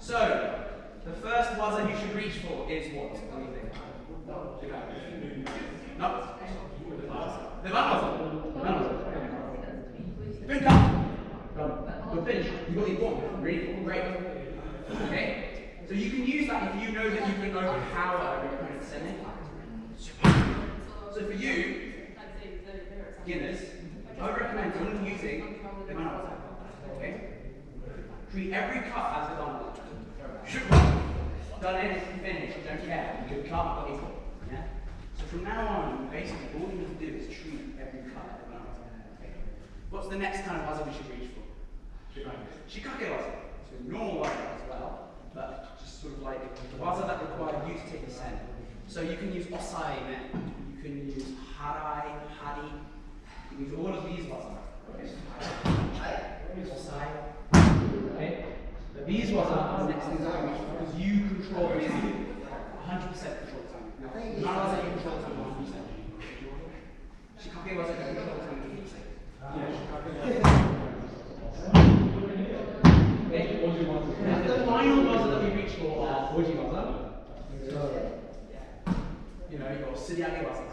So, the first waza you should reach for is what? What do you think? No? The waza. Good, come. Good finish. You got your one. Ready? Great. Okay? So you can use that if you know that you can overpower your opponent's semi. So for you, beginners, I would recommend only using the mana. Okay? Treat every cut as a done. Done it, finish, don't care. Good cut, equal. Yeah? So from now on, basically all you need to do is treat every cut as a done. Okay? What's the next kind of waza we should reach for? Shikake waza. So normal waza as well, but just sort of like the waza that require you to take the sen. So you can use osai then. You can use harai, hari. You can use all of these waza. Osai. Okay? But these waza are the next things that I want because you control the time. 100% control the time. None of us you control the time 100%. Shikake waza you control the time 100%. Okay? The final waza that we reach for are oji waza. So, you know, your suriage waza,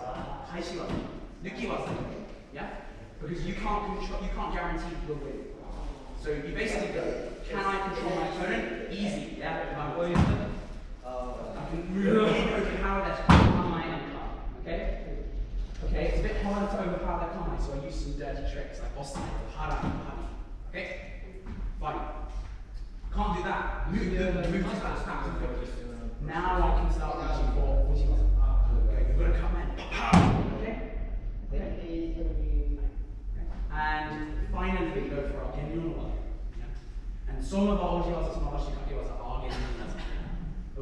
haishi waza, nuki waza. Yeah? Because you can't guarantee the win. So you basically go, can I control my opponent? Easy, yeah? I can really overpower their kami and come. Okay? Okay, it's a bit harder to overpower their kami, so I use some dirty tricks like osai or hara and hari. Okay? Fine. Can't do that. Move to that. Now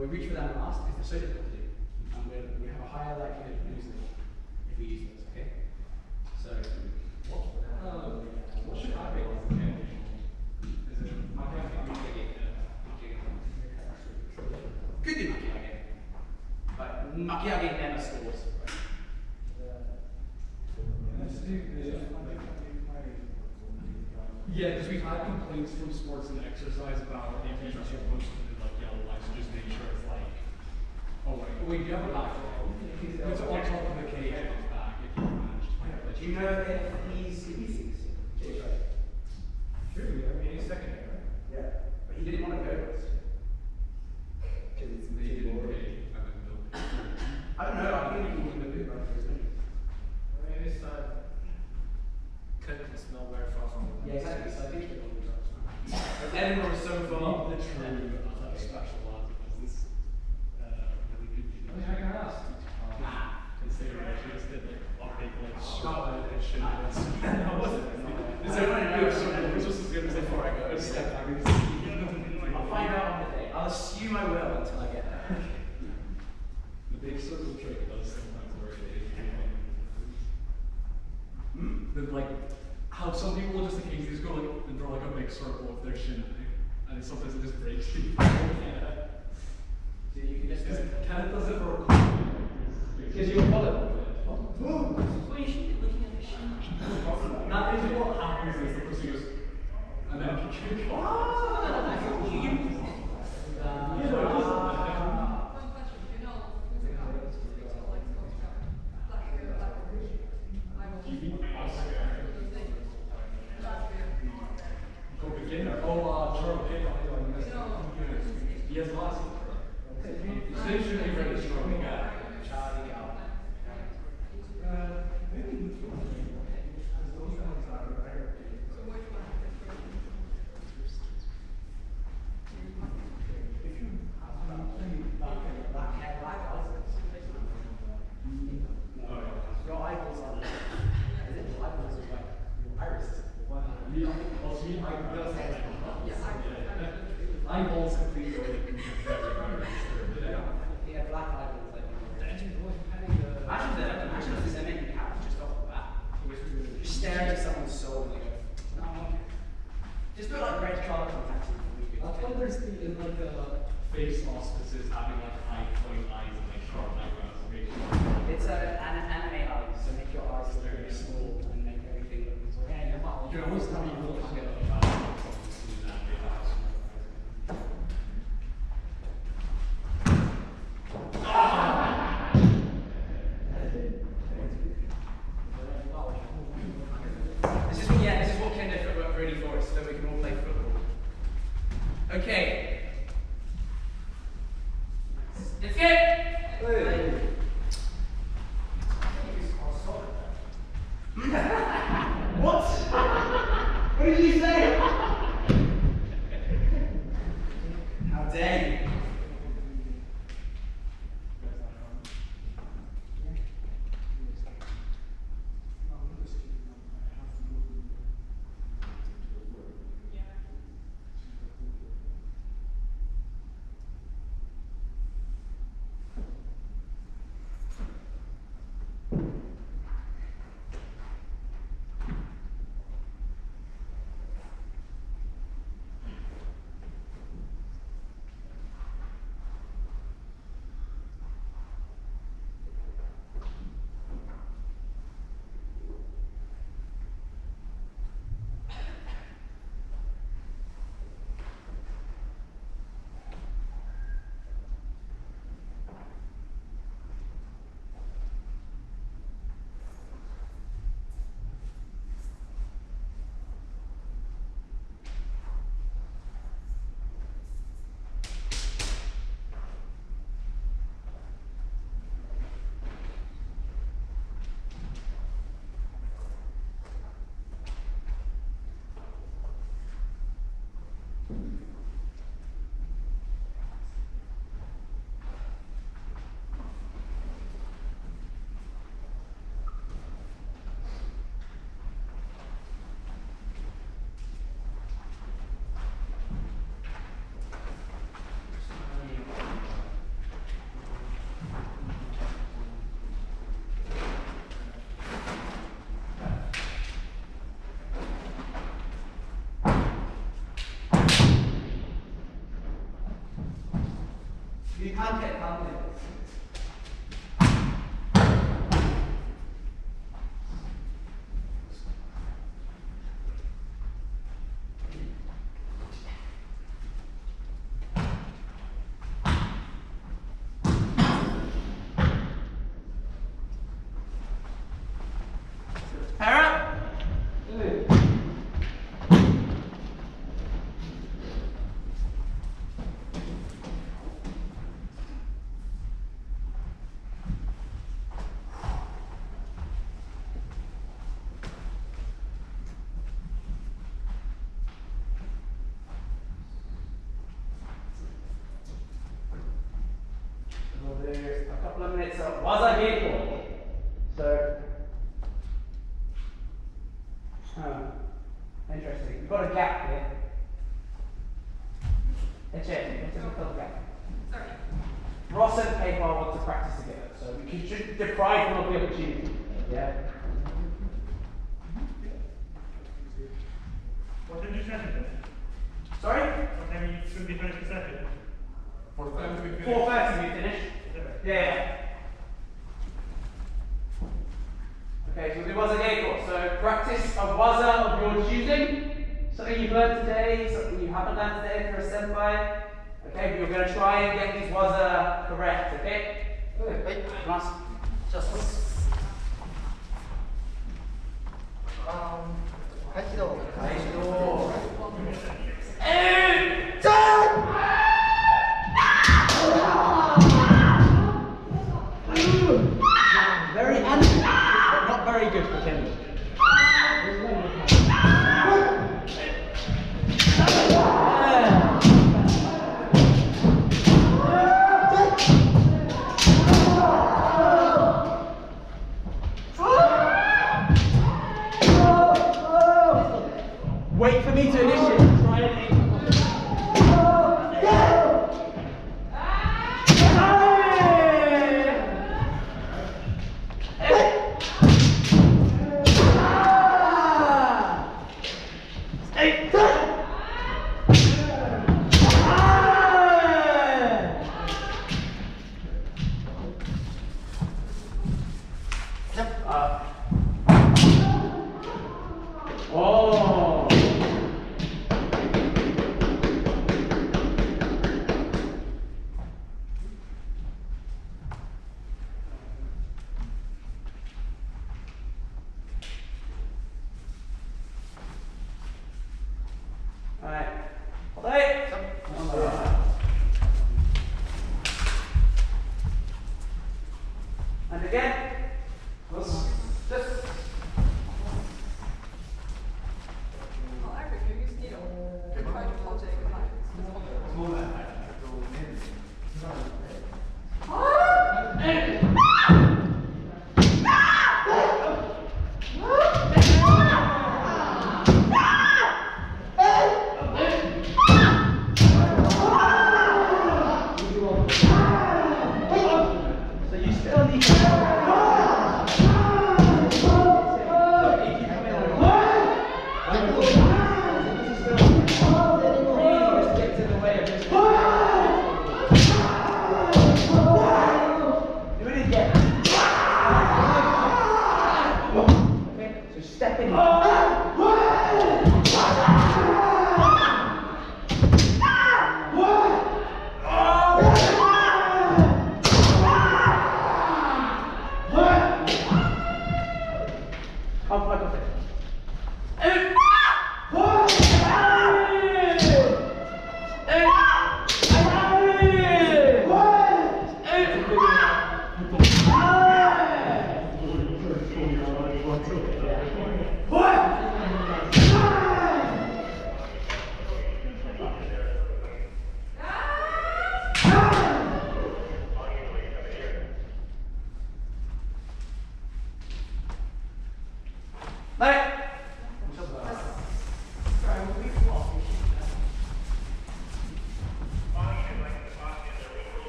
But we reach for them last because they're so difficult to do. And we have a higher likelihood of losing if we use those, okay? So, What should I be like? Is it could do Makiage. But Makiage never scores. Yeah, because we've had complaints from sports and exercise about if you're supposed to do like yellow lights, so just make sure it's like, oh wait, you have a back row. It's on top of the cage and it's back if you manage to find it. Do you know if he's six? Sure, I mean he's second here, right? Yeah. But he didn't want to go to us. Because it's they didn't pay. I don't know, I think he was in the boot right for his minutes. I mean it's couldn't smell very far from the Yeah, exactly. So I think we're on the drugs now. Edinburgh is so far. the true special ones because this really good video. I mean, I can ask. Considering I just did like a big like Scotland and shit. I wasn't. It's a really good story. I was just going to say before I go. I'll find out on the day. I'll assume I will until I get there. The big circle trick does sometimes work. The like how some people will just occasionally just go like and draw like a big circle with their shin, and then sometimes it just breaks people. So you can just Canada does it for because you're followed. Well, you should be looking at the sheet. that is what happens is the person goes and then kick Go beginner. Oh, Charles he has lots of so they should be really strong guy. Your eyeballs are is it your eyeballs or like your irises? Eyeballs completely. Yeah, black eyeballs like Imagine if there's anything happens just off the bat. Just staring at someone's soul and they go, no, I'm okay. Just put like red colour contacts in the week. That's why there's the in like face auspices having like point eyes and like sharp eyebrows to make sure. It's an anime eyes, so make your eyes look very small and make everything look yeah, You can always tell me you look at about someone's seen that big eyes. This is what Kendo footwork really for us, so we can all play football. Okay. Let's go! What? What did you say? How dare you? You can't get it. Pair up. We'll do a couple of minutes of waza geiko. So, interesting. You've got a gap here. It's a little gap. Sorry. Ross and Paper want to practice together, so we should deprive them of the opportunity. Yeah. What did you session? Sorry? What time you should be finished the session? 4:30 we finish. 4:30 we finish. Yeah. Okay, so we'll do waza geiko. So practice a waza of your choosing. Something you've learned today, something you haven't learned today if you're a senpai. Okay, but you're going to try and get these waza correct, okay? Good. Nice. Just. 8度。Very animal, but not very good for Kendall. Wait for me to initiate. Try and aim. Oh. Alright. Hold it. And again. Just. Well, I think you just, try to hold it So you still need to step in. Come back up there.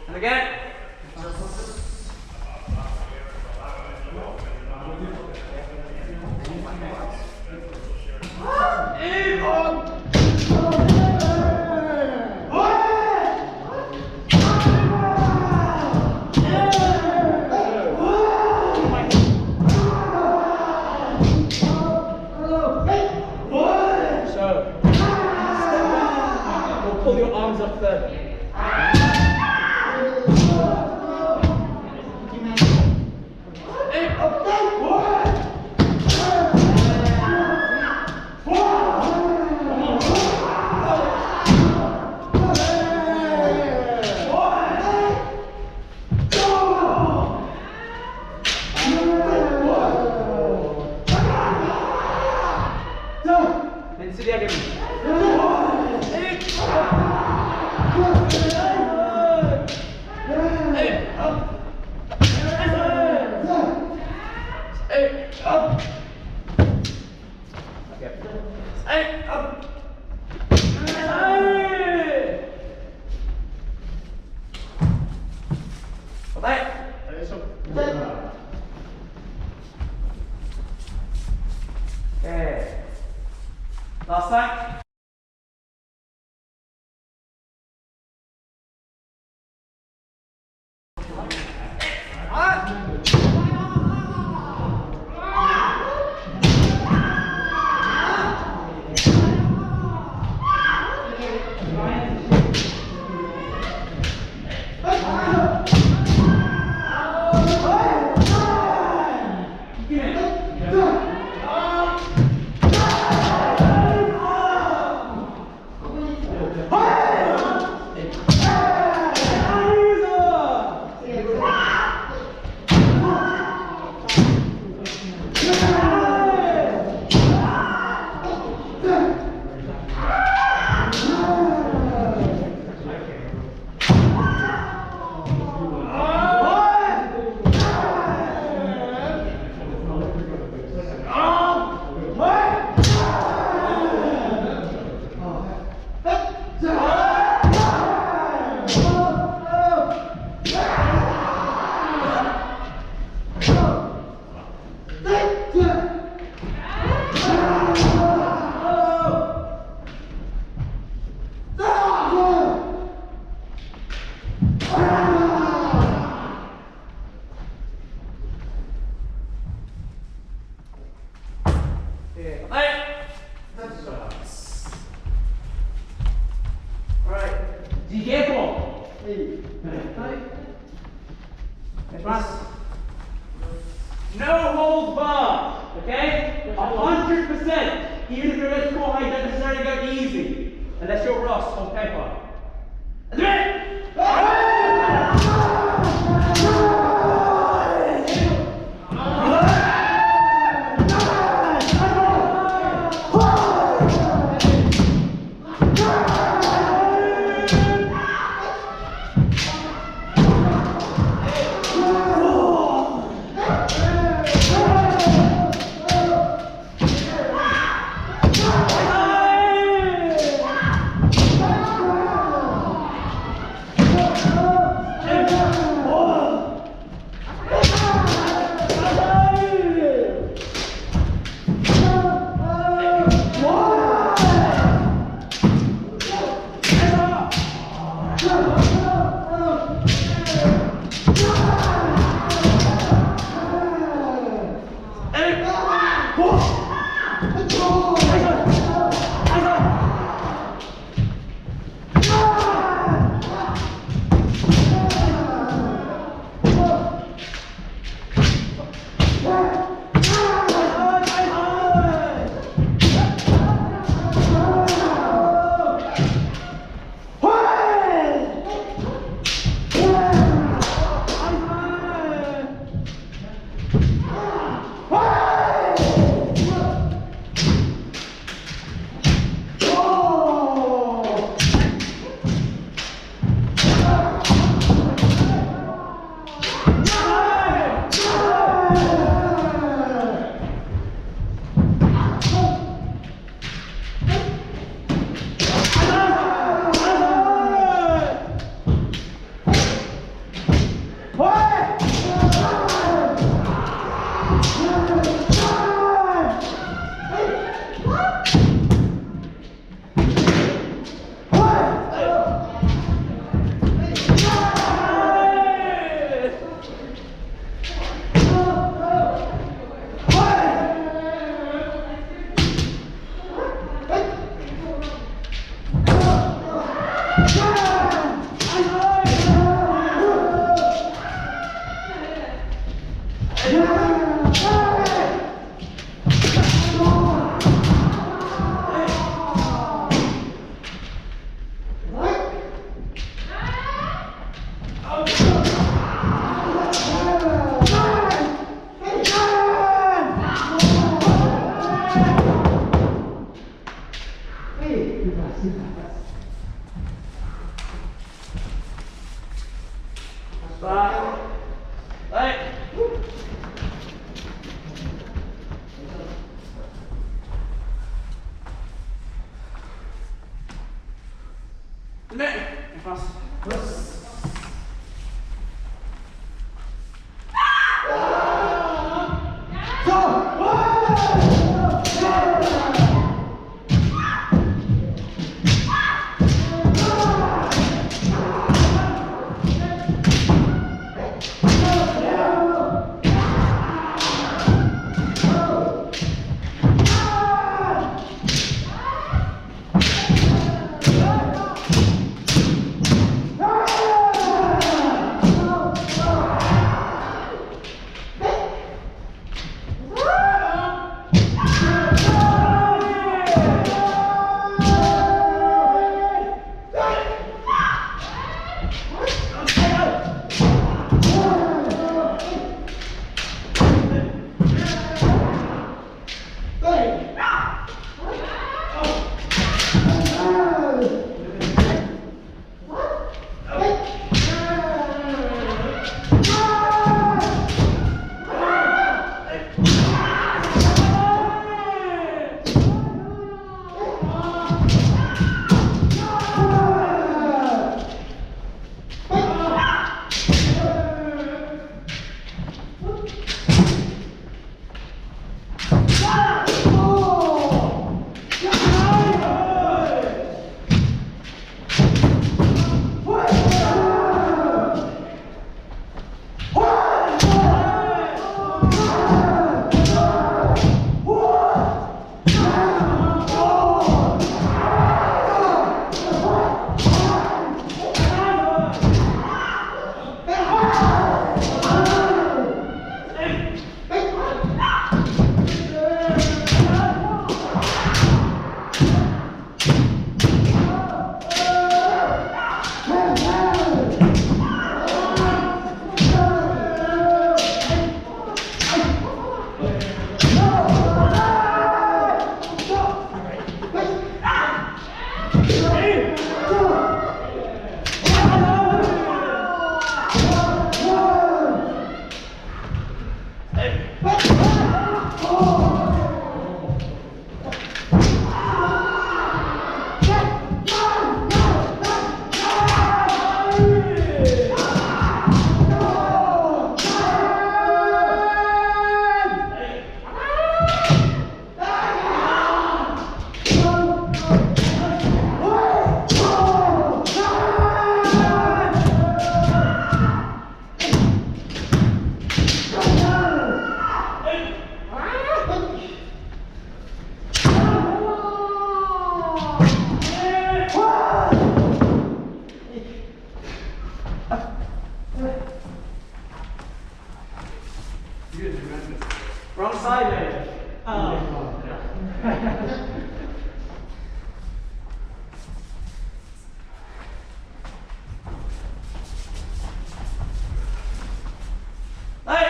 And again. 答え。Last time. Be careful. No holds barred, okay? 100%. Even if you're at score high, don't necessarily go easy. Unless you're Ross on paper. Admit! Wrong side, mate. Oh. Hey!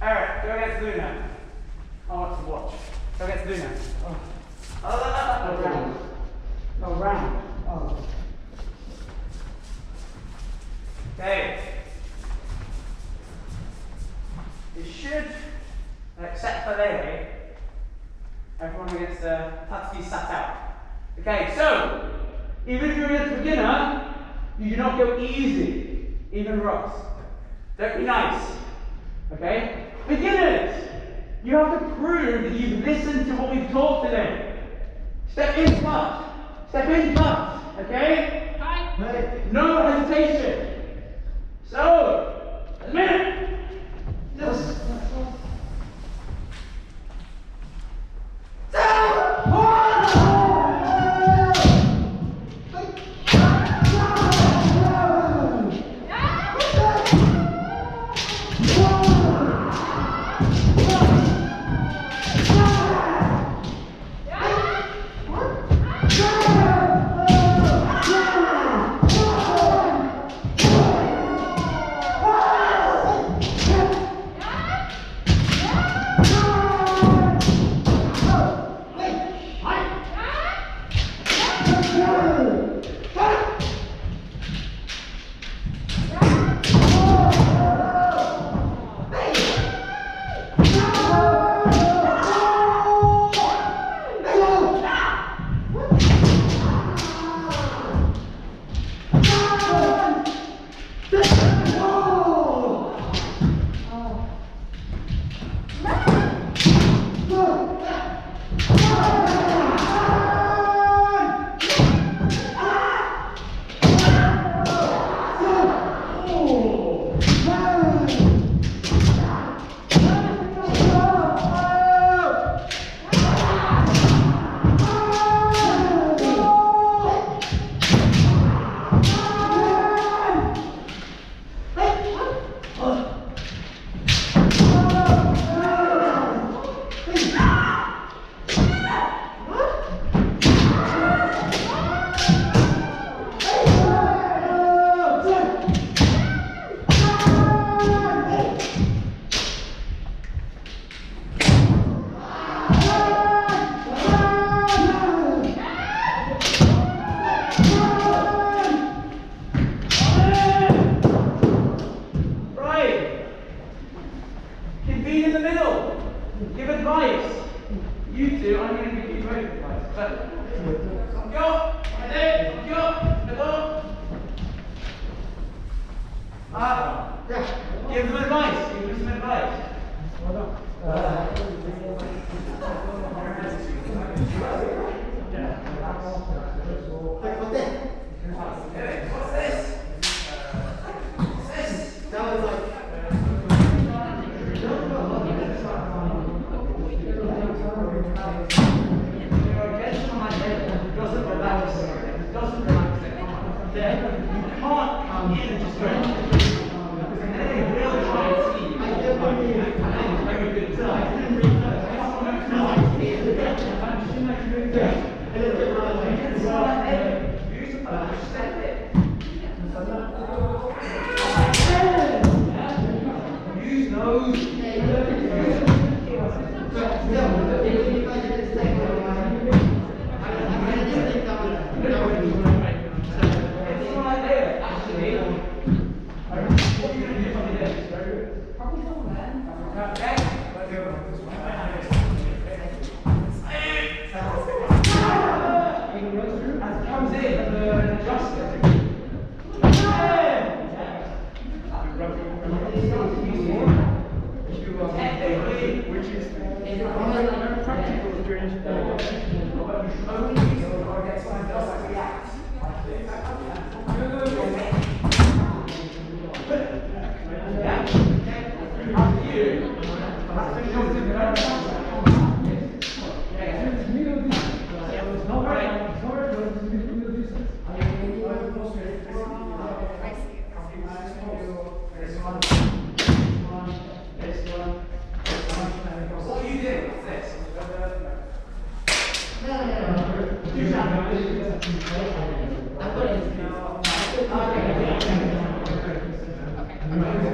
Eric, go against Luna. I want to watch. Go against Luna. Oh. Around. Oh, round. Oh. Okay. You should, except for Lele, everyone gets has to be sat out. Okay, so, even if you're a beginner, you do not go easy, even Ross. Don't be nice. Okay? Beginners, you have to prove that you've listened to what we've taught today. Step in front. Step in front. Okay? Hi. No hesitation. So, a minute. Yes. Give them advice. Give them some advice. What's this? What's this? That was like. Doesn't relax it. Doesn't relax it. Then you can't come in and just go. Use those. As it comes in, adjust it.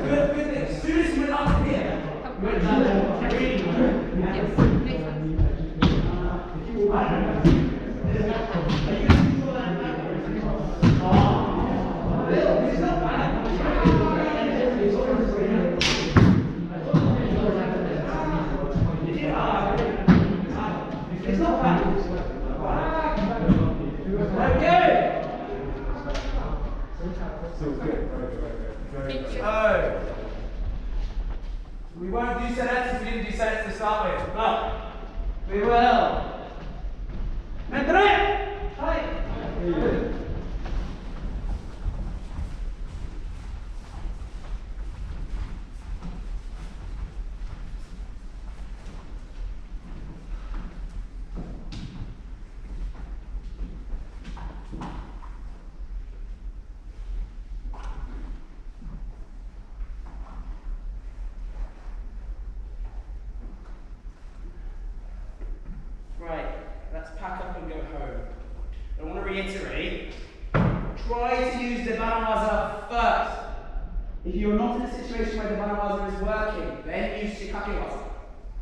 Good. As soon as you went up here, you went down it's not bad. Okay. Oh. We won't do selects if we didn't do selects to start with, but we will. Mentre! Hi! Right, let's pack up and go home. I want to reiterate, try to use the Banawaza first. If you're not in a situation where the Banawaza is working, then use Shikakewaza.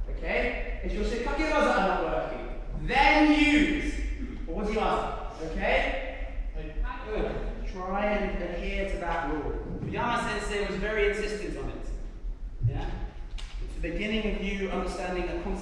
Okay? If your Shikakewaza are not working, then use Ojiwaza. Okay? Good. Try and adhere to that rule. Yama Sensei was very insistent on it. Yeah? It's the beginning of you understanding a concept.